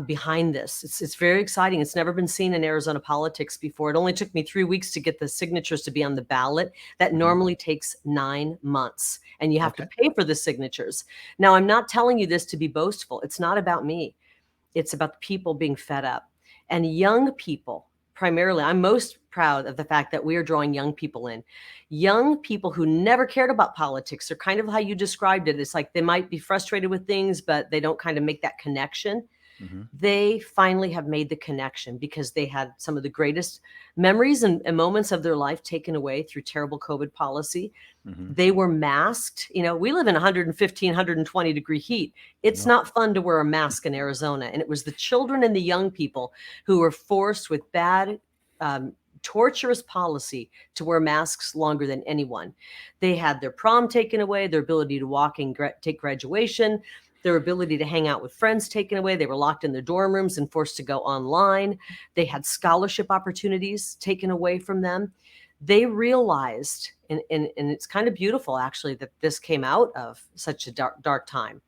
behind this. It's very exciting. It's never been seen in Arizona politics before. It only took me 3 weeks to get the signatures to be on the ballot. That Mhm. normally takes 9 months, and you have to Okay. pay for the signatures. Now, I'm not telling you this to be boastful. It's not about me. It's about the people being fed up. And young people, primarily, I'm most proud of the fact that we are drawing young people in. Young people who never cared about politics, are kind of how you described it. It's like they might be frustrated with things, but they don't kind of make that connection. Mhm. They finally have made the connection because they had some of the greatest memories and moments of their life taken away through terrible COVID policy. Mhm. They were masked. We live in 115, 120-degree heat. It's Yep. not fun to wear a mask in Arizona. And it was the children and the young people who were forced with bad, torturous policy to wear masks longer than anyone. They had their prom taken away, their ability to walk and take graduation, their ability to hang out with friends taken away. They were locked in their dorm rooms and forced to go online. They had scholarship opportunities taken away from them. They realized, and it's kind of beautiful actually that this came out of such a dark time,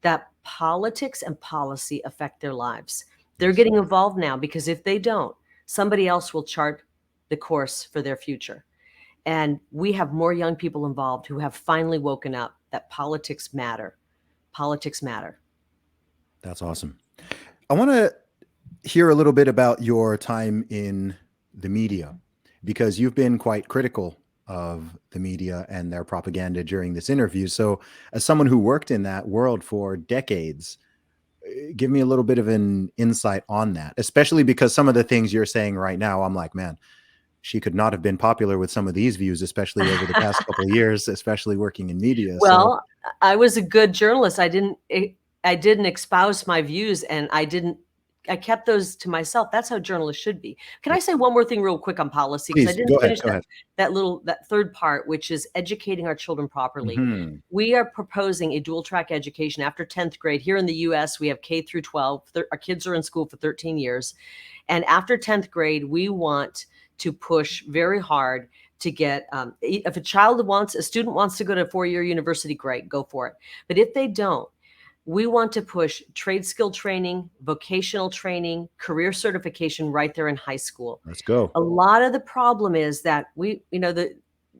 that politics and policy affect their lives. They're Yes. getting involved now because if they don't, somebody else will chart the course for their future. And we have more young people involved who have finally woken up that politics matter. Politics matter. That's awesome. I want to hear a little bit about your time in the media, because you've been quite critical of the media and their propaganda during this interview. So, as someone who worked in that world for decades, give me a little bit of an insight on that, especially because some of the things you're saying right now, I'm like, man, she could not have been popular with some of these views, especially over the past couple of years, especially working in media. So, Well, I was a good journalist. I didn't espouse my views, and I kept those to myself. That's how journalists should be. Can I yes, say one more thing real quick on policy? Because I please didn't go ahead. finish Go ahead. that third part, which is educating our children properly. Hmm. We are proposing a dual track education after 10th grade. Here in the US, we have K through 12. Our kids are in school for 13 years. And after 10th grade, we want to push very hard to get, if a student wants to go to a 4-year university, great, go for it. But if they don't, we want to push trade skill training, vocational training, career certification right there in high school. Let's go. A lot of the problem is that we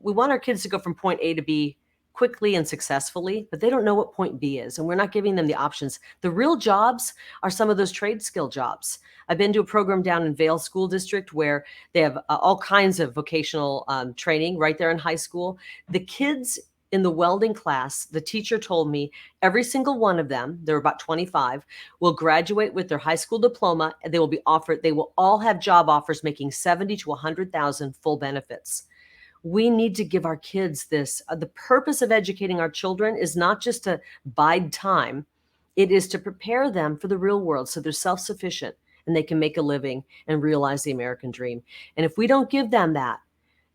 want our kids to go from point A to B quickly and successfully, but they don't know what point B is, and we're not giving them the options. The real jobs are some of those trade skill jobs. I've been to a program down in Vail School District where they have all kinds of vocational training right there in high school. The kids in the welding class, the teacher told me every single one of them, there are about 25, will graduate with their high school diploma, and they will all have job offers making 70 to 100,000 full benefits. We need to give our kids this. The purpose of educating our children is not just to bide time. It is to prepare them for the real world so they're self-sufficient and they can make a living and realize the American dream. And if we don't give them that,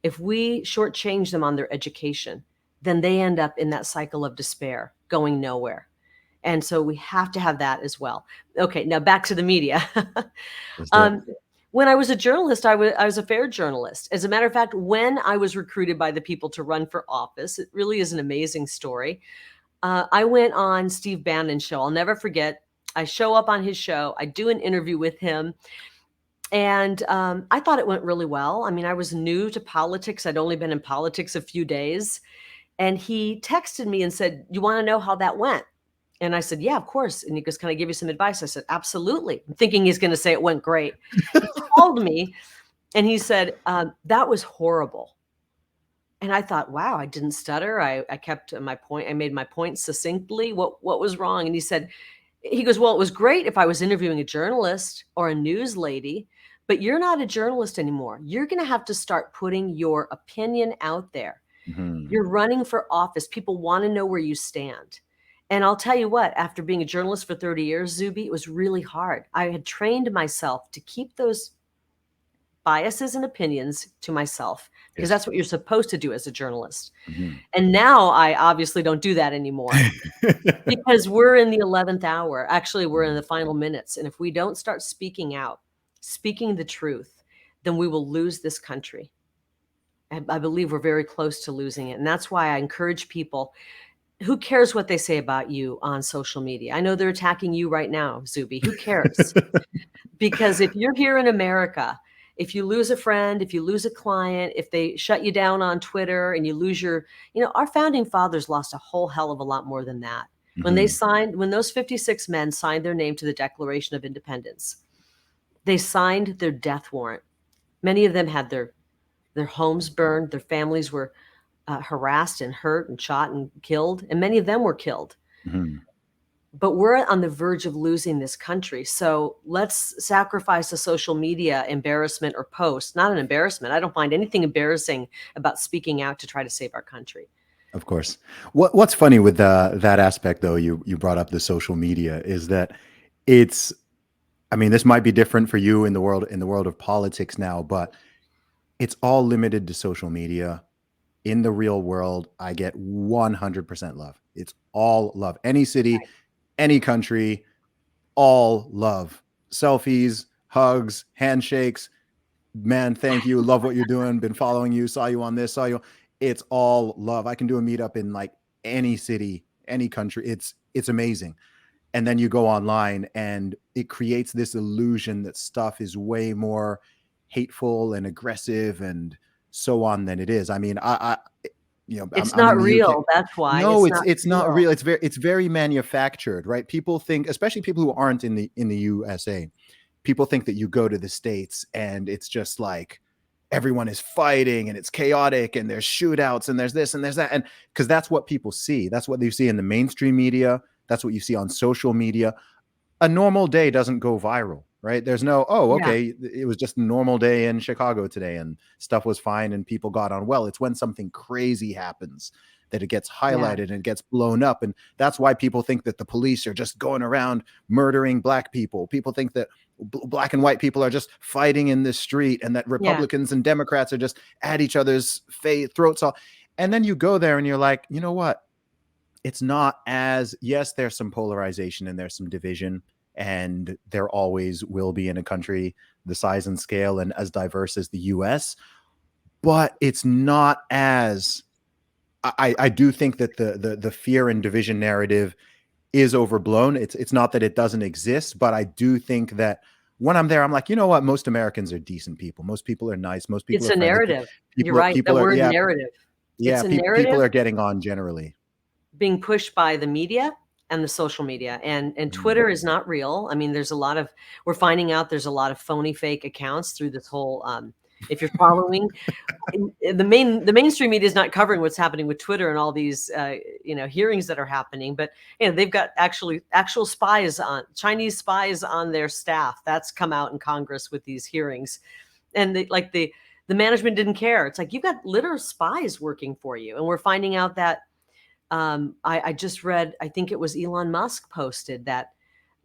if we shortchange them on their education, then they end up in that cycle of despair, going nowhere. And so we have to have that as well. Okay, now back to the media. When I was a journalist, I was a fair journalist. As a matter of fact, when I was recruited by the people to run for office, it really is an amazing story. I went on Steve Bannon's show. I'll never forget. I show up on his show. I do an interview with him. And I thought it went really well. I mean, I was new to politics. I'd only been in politics a few days. And he texted me and said, "You want to know how that went?" And I said, "Yeah, of course." And he goes, "Can I give you some advice?" I said, "Absolutely." I'm thinking he's going to say it went great. He called me and he said, "That was horrible." And I thought, wow, I didn't stutter. I kept my point. I made my point succinctly. What was wrong? And he goes, "Well, it was great if I was interviewing a journalist or a news lady, but you're not a journalist anymore. You're going to have to start putting your opinion out there. You're running for office. People want to know where you stand." And I'll tell you what, after being a journalist for 30 years, Zuby, it was really hard. I had trained myself to keep those biases and opinions to myself, because that's what you're supposed to do as a journalist. And now I obviously don't do that anymore because we're in the 11th hour. Actually, we're in the final minutes. And if we don't start speaking out, speaking the truth, then we will lose this country. I believe we're very close to losing it. And that's why I encourage people. Who cares what they say about you on social media? I know they're attacking you right now, Zuby. Who cares? Because if you're here in America, if you lose a friend, if you lose a client, if they shut you down on Twitter and you lose our founding fathers lost a whole hell of a lot more than that. When those 56 men signed their name to the Declaration of Independence, they signed their death warrant. Many of them had their homes burned. Their families were harassed and hurt and shot and killed. And many of them were killed. But we're on the verge of losing this country. So let's sacrifice a social media embarrassment or post. Not an embarrassment. I don't find anything embarrassing about speaking out to try to save our country. Of course. What's funny with that aspect, though, you brought up the social media, is that this might be different for you in the world of politics now, but it's all limited to social media. In the real world, I get 100% love. It's all love. Any city, any country, all love. Selfies, hugs, handshakes. Man, thank you. Love what you're doing. Been following you. Saw you on this. Saw you. It's all love. I can do a meetup in like any city, any country. It's amazing. And then you go online and it creates this illusion that stuff is way more hateful and aggressive and so on than it is. I mean, it's not real. That's why. No, it's not real. It's very manufactured, right? People think, especially people who aren't in the USA, people think that you go to the States and it's just like everyone is fighting and it's chaotic and there's shootouts and there's this and there's that. And because that's what people see. That's what you see in the mainstream media. That's what you see on social media. A normal day doesn't go viral, right? There's no, it was just a normal day in Chicago today and stuff was fine and people got on well. It's when something crazy happens that it gets highlighted and it gets blown up. And that's why people think that the police are just going around murdering black people. People think that black and white people are just fighting in the street and that Republicans and Democrats are just at each other's throats. And then you go there and you're like, you know what? It's not yes, there's some polarization and there's some division, and there always will be in a country the size and scale and as diverse as the US. but it's not as I do think that the fear and division narrative is overblown. It's not that it doesn't exist, but I do think that when I'm there, I'm like, you know what? Most Americans are decent people. Most people are nice. Most people It's are a friendly. narrative. You're right. The People are word narrative. It's a people narrative are getting on generally. being pushed by the media and the social media, and Mm, Twitter is not real. I mean, we're finding out there's a lot of phony fake accounts through this whole, if you're following the mainstream media is not covering what's happening with Twitter and all these hearings that are happening, but they've got actual spies on Chinese spies on their staff. That's come out in Congress with these hearings, and the management didn't care. It's like, you've got literal spies working for you, and we're finding out that I just read, I think it was Elon Musk posted that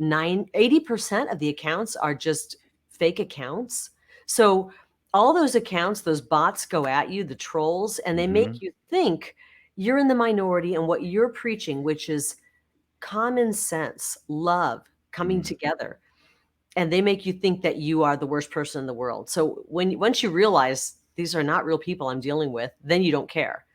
80% of the accounts are just fake accounts. So all those accounts, those bots go at you, the trolls, and they make mhm, you think you're in the minority, and what you're preaching, which is common sense, love, coming mm, together. And they make you think that you are the worst person in the world. So once you realize these are not real people I'm dealing with, then you don't care.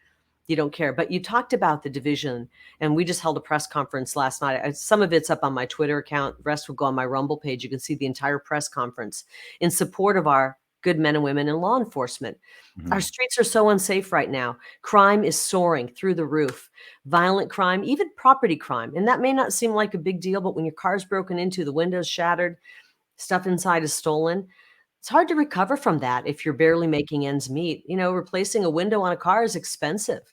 You don't care. But you talked about the division, and we just held a press conference last night. Some of it's up on my Twitter account. The rest will go on my Rumble page. You can see the entire press conference in support of our good men and women in law enforcement. Our mhm. streets are so unsafe right now. Crime is soaring through the roof. Violent crime, even property crime. And that may not seem like a big deal, but when your car's broken into, the windows shattered, stuff inside is stolen, it's hard to recover from that if you're barely making ends meet. Replacing a window on a car is expensive.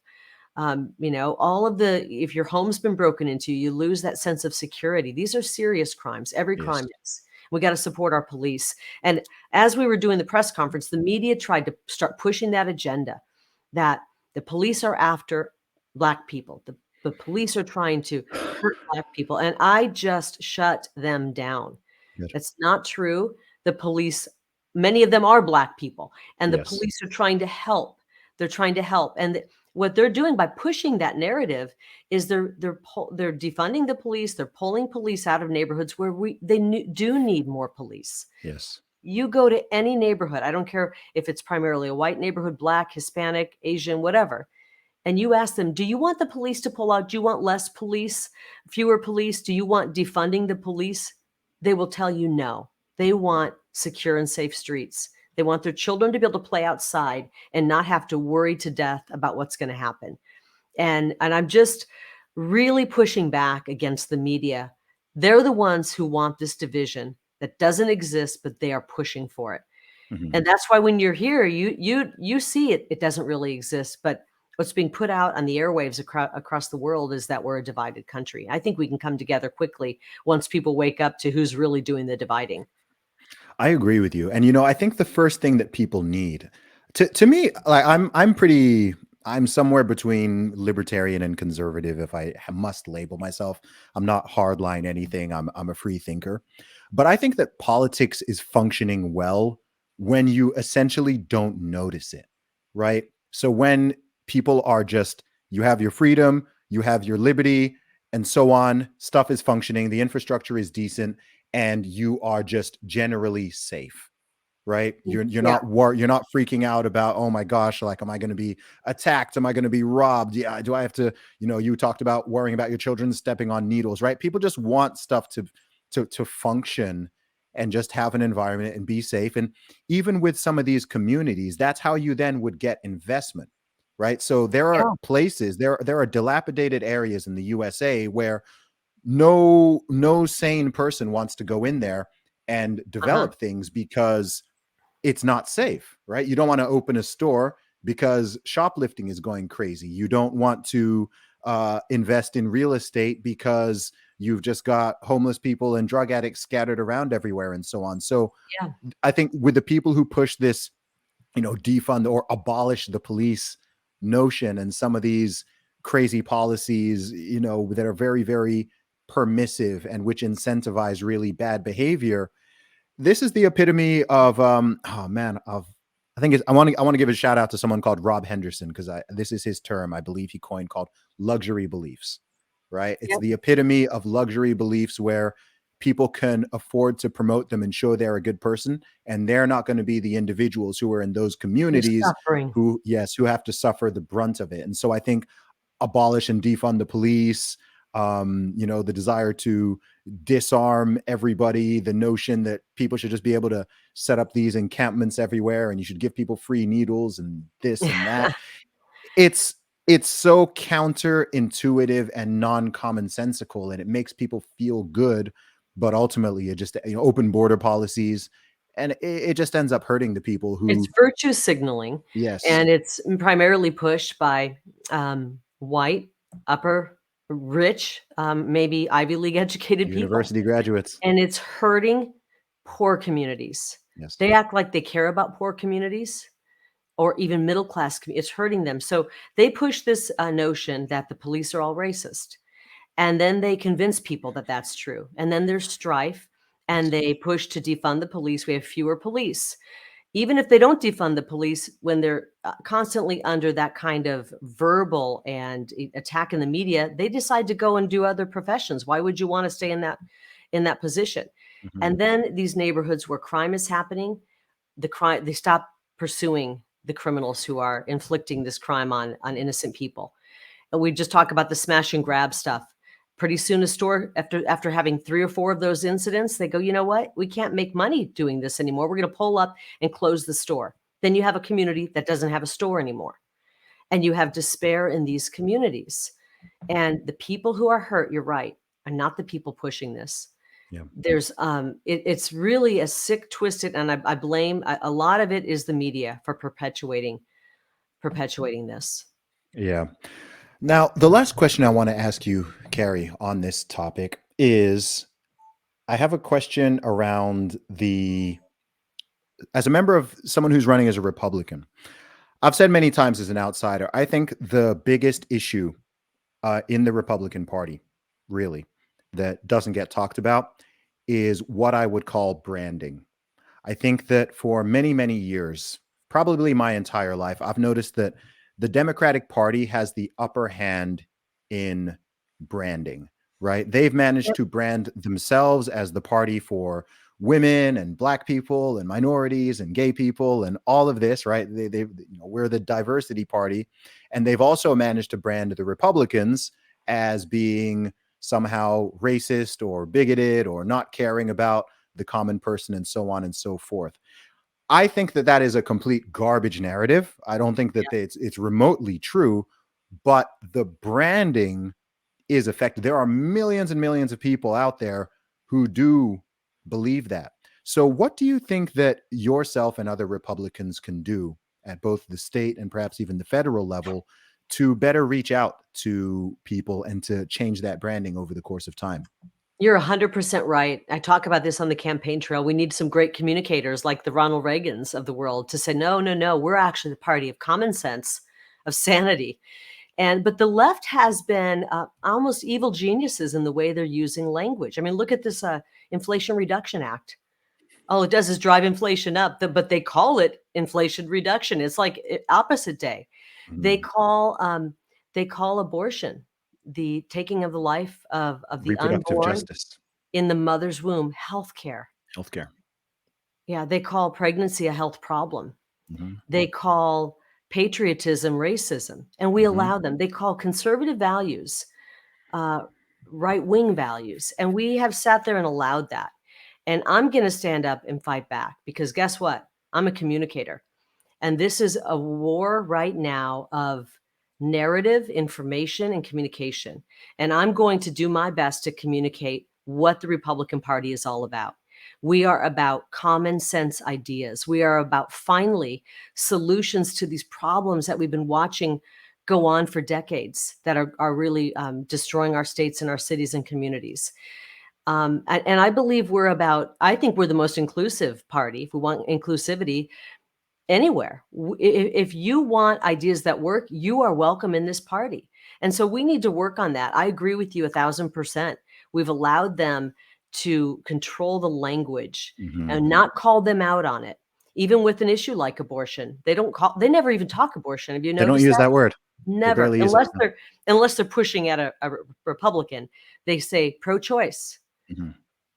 If your home's been broken into, you lose that sense of security. These are serious crimes. Every Yes. crime is. We got to support our police. And as we were doing the press conference, the media tried to start pushing that agenda that the police are after Black people. The police are trying to hurt Black people. And I just shut them down. Good. That's not true. The police, many of them are Black people, and the Yes. police are trying to help. They're trying to help. And what they're doing by pushing that narrative is they're defunding the police. They're pulling police out of neighborhoods where do need more police. Yes. You go to any neighborhood, I don't care if it's primarily a white neighborhood, Black, Hispanic, Asian, whatever, and you ask them, do you want the police to pull out? Do you want less police, fewer police? Do you want defunding the police? They will tell you no. They want secure and safe streets. They want their children to be able to play outside and not have to worry to death about what's going to happen. And I'm just really pushing back against the media. They're the ones who want this division that doesn't exist, but they are pushing for it. Mhm. And that's why when you're here, you see it. It doesn't really exist, but what's being put out on the airwaves across the world is that we're a divided country. I think we can come together quickly once people wake up to who's really doing the dividing. I agree with you. And I think the first thing that people need to me, like I'm somewhere between libertarian and conservative if I must label myself. I'm not hardline anything. I'm a free thinker. But I think that politics is functioning well when you essentially don't notice it, right? So when people are just you have your freedom, you have your liberty, and so on, stuff is functioning, the infrastructure is decent, and you are just generally safe, right? You're Yeah. you're not freaking out about, oh my gosh, like, am I going to be attacked? Am I going to be robbed? Yeah, do I have to, you talked about worrying about your children stepping on needles, right? People just want stuff to function and just have an environment and be safe. And even with some of these communities, that's how you then would get investment, right? So there are Yeah. places, there are dilapidated areas in the USA where no sane person wants to go in there and Uh-huh. develop things because it's not safe, right? You don't want to open a store because shoplifting is going crazy. You don't want to invest in real estate because you've just got homeless people and drug addicts scattered around everywhere and so on. So Yeah. I think with the people who push this, defund or abolish the police notion and some of these crazy policies, that are very, very permissive and which incentivize really bad behavior. This is the epitome of oh man, of I think it's I want to give a shout out to someone called Rob Henderson because this is his term, I believe he coined, called luxury beliefs, right? It's Yep. the epitome of luxury beliefs where people can afford to promote them and show they're a good person, and they're not going to be the individuals who are in those You're communities suffering. who, yes, who have to suffer the brunt of it. And so I think abolish and defund the police, the desire to disarm everybody, the notion that people should just be able to set up these encampments everywhere and you should give people free needles and this and that. It's it's so counterintuitive and non-commonsensical, and it makes people feel good, but ultimately it just, open border policies, and it just ends up hurting the people It's who, virtue signaling, yes, and it's primarily pushed by, white, upper, rich, maybe Ivy League educated people, university graduates. and it's hurting poor communities. Yes. They act like they care about poor communities or even middle class it's hurting them. So they push this, notion that the police are all racist, and then they convince people that that's true, and then there's strife, and Yes. they push to defund the police. We have fewer police. Even if they don't defund the police, when they're constantly under that kind of verbal and attack in the media, they decide to go and do other professions. Why would you want to stay in that position? Mhm. And then these neighborhoods where crime is happening, they stop pursuing the criminals who are inflicting this crime on innocent people. And we just talk about the smash and grab stuff. Pretty soon, a store, after having 3 or 4 of those incidents, they go, "You know what? We can't make money doing this anymore. We're gonna pull up and close the store." Then you have a community that doesn't have a store anymore, and you have despair in these communities. And the people who are hurt, you're right, are not the people pushing this. Yeah. It's really a sick, twisted, and I blame a lot of it is the media for perpetuating this. Yeah. Now, the last question I want to ask you, Kari, on this topic is, I have a question around as a member of someone who's running as a Republican. I've said many times as an outsider, I think the biggest issue in the Republican Party, really, that doesn't get talked about is what I would call branding. I think that for many, many years, probably my entire life, I've noticed that the Democratic Party has the upper hand in branding, right? They've managed Yep. to brand themselves as the party for women and black people and minorities and gay people and all of this, right? We're the diversity party. And they've also managed to brand the Republicans as being somehow racist or bigoted or not caring about the common person and so on and so forth. I think that that is a complete garbage narrative. I don't think that it's remotely true, but the branding is effective. There are millions and millions of people out there who do believe that. So what do you think that yourself and other Republicans can do at both the state and perhaps even the federal level to better reach out to people and to change that branding over the course of time? You're 100% right. I talk about this on the campaign trail. We need some great communicators like the Ronald Reagans of the world to say, no, no, no, we're actually the party of common sense, of sanity. But the left has been almost evil geniuses in the way they're using language. I mean, look at this Inflation Reduction Act. All it does is drive inflation up, but they call it inflation reduction. It's like opposite day. They Mhm. call abortion the taking of the life of the Reproductive unborn justice, in the mother's womb, healthcare. healthcare. Yeah, they call pregnancy a health problem. Mhm. They call patriotism racism, and we Mhm. allow them. They call conservative values uh, right-wing values, and we have sat there and allowed that. And I'm going to stand up and fight back because guess what? I'm a communicator. And this is a war right now of narrative, information, and communication. And I'm going to do my best to communicate what the Republican Party is all about. We are about common sense ideas. We are about finally solutions to these problems that we've been watching go on for decades that are really destroying our states and our cities and communities. And I believe I think we're the most inclusive party. If we want inclusivity, anywhere. If you want ideas that work, you are welcome in this party. And so we need to work on that. I agree with you 1,000%. We've allowed them to control the language Mhm. and not call them out on it. Even with an issue like abortion, they never even talk abortion. Have you They don't noticed use that? that word. They Never, barely use it. No. unless they're pushing at a Republican. They say pro-choice. Mhm.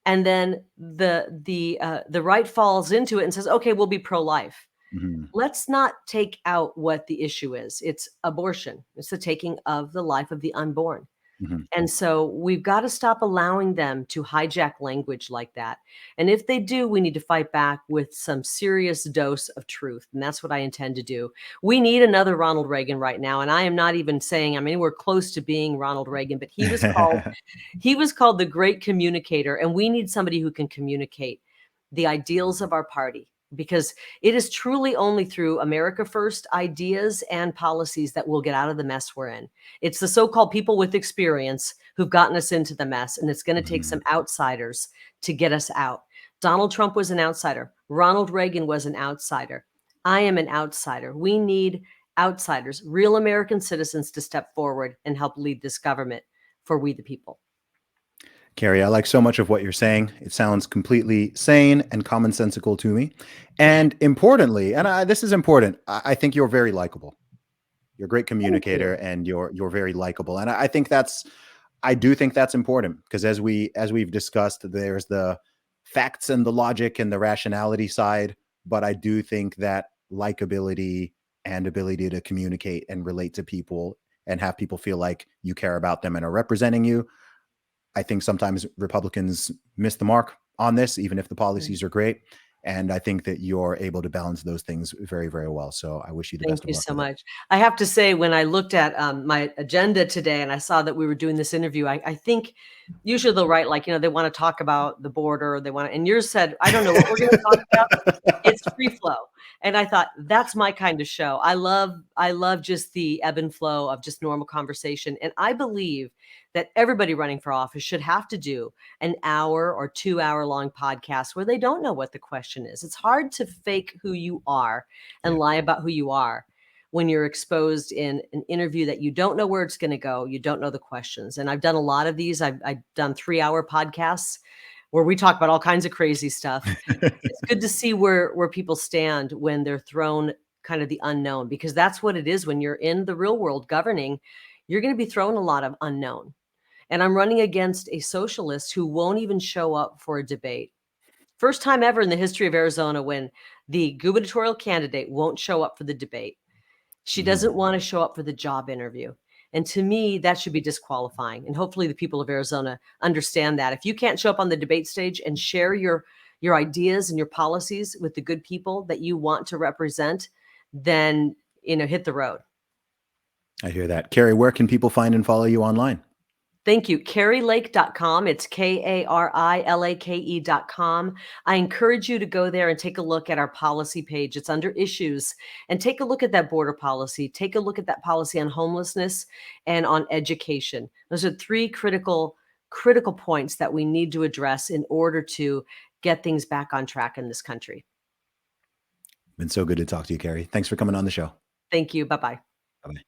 And then the right falls into it and says, okay, we'll be pro-life. Mhm. Let's not take out what the issue is. It's abortion. It's the taking of the life of the unborn. Mhm. And so we've got to stop allowing them to hijack language like that. And if they do, we need to fight back with some serious dose of truth. And that's what I intend to do. We need another Ronald Reagan right now. And I am not even saying I'm anywhere close to being Ronald Reagan, but he was called the great communicator. And we need somebody who can communicate the ideals of our party, because it is truly only through America First ideas and policies that we'll get out of the mess we're in. It's the so-called people with experience who've gotten us into the mess, and it's going to take some Mhm. outsiders to get us out. Donald Trump was an outsider. Ronald Reagan was an outsider. I am an outsider. We need outsiders, real American citizens, to step forward and help lead this government for we the people. Kari, I like so much of what you're saying. It sounds completely sane and commonsensical to me. And importantly, and this is important, I think you're very likable. You're a great Thank communicator, you. and you're very likable. And I think I do think that's important, because as we've discussed, there's the facts and the logic and the rationality side, but I do think that likability and ability to communicate and relate to people and have people feel like you care about them and are representing you. I think sometimes Republicans miss the mark on this, even if the policies are great. And I think that you're able to balance those things very, very well. So I wish you the Thank best of you luck so with it. much. I have to say, when I looked at my agenda today and I saw that we were doing this interview, I think usually they'll write, like, they want to talk about the border, they want to, and yours said, I don't know what we're going to talk about. It's free flow. And I thought, that's my kind of show. I love just the ebb and flow of just normal conversation. And I believe that everybody running for office should have to do an hour or 2 hour long podcast where they don't know what the question is. It's hard to fake who you are and Yeah. lie about who you are when you're exposed in an interview that you don't know where it's going to go. You don't know the questions. And I've done a lot of these. I've done 3 hour podcasts where we talk about all kinds of crazy stuff. It's good to see where people stand when they're thrown kind of the unknown, because that's what it is when you're in the real world governing. You're going to be thrown a lot of unknown. And I'm running against a socialist who won't even show up for a debate. First time ever in the history of Arizona when the gubernatorial candidate won't show up for the debate. She Mhm. doesn't want to show up for the job interview. And to me, that should be disqualifying. And hopefully the people of Arizona understand that. If you can't show up on the debate stage and share your ideas and your policies with the good people that you want to represent, then, hit the road. I hear that. Kari, where can people find and follow you online? Thank you. KariLake.com. It's KARILAKE.com. I encourage you to go there and take a look at our policy page. It's under issues, and take a look at that border policy. Take a look at that policy on homelessness and on education. Those are three critical points that we need to address in order to get things back on track in this country. Been so good to talk to you, Kari. Thanks for coming on the show. Thank you. Bye-bye. Bye.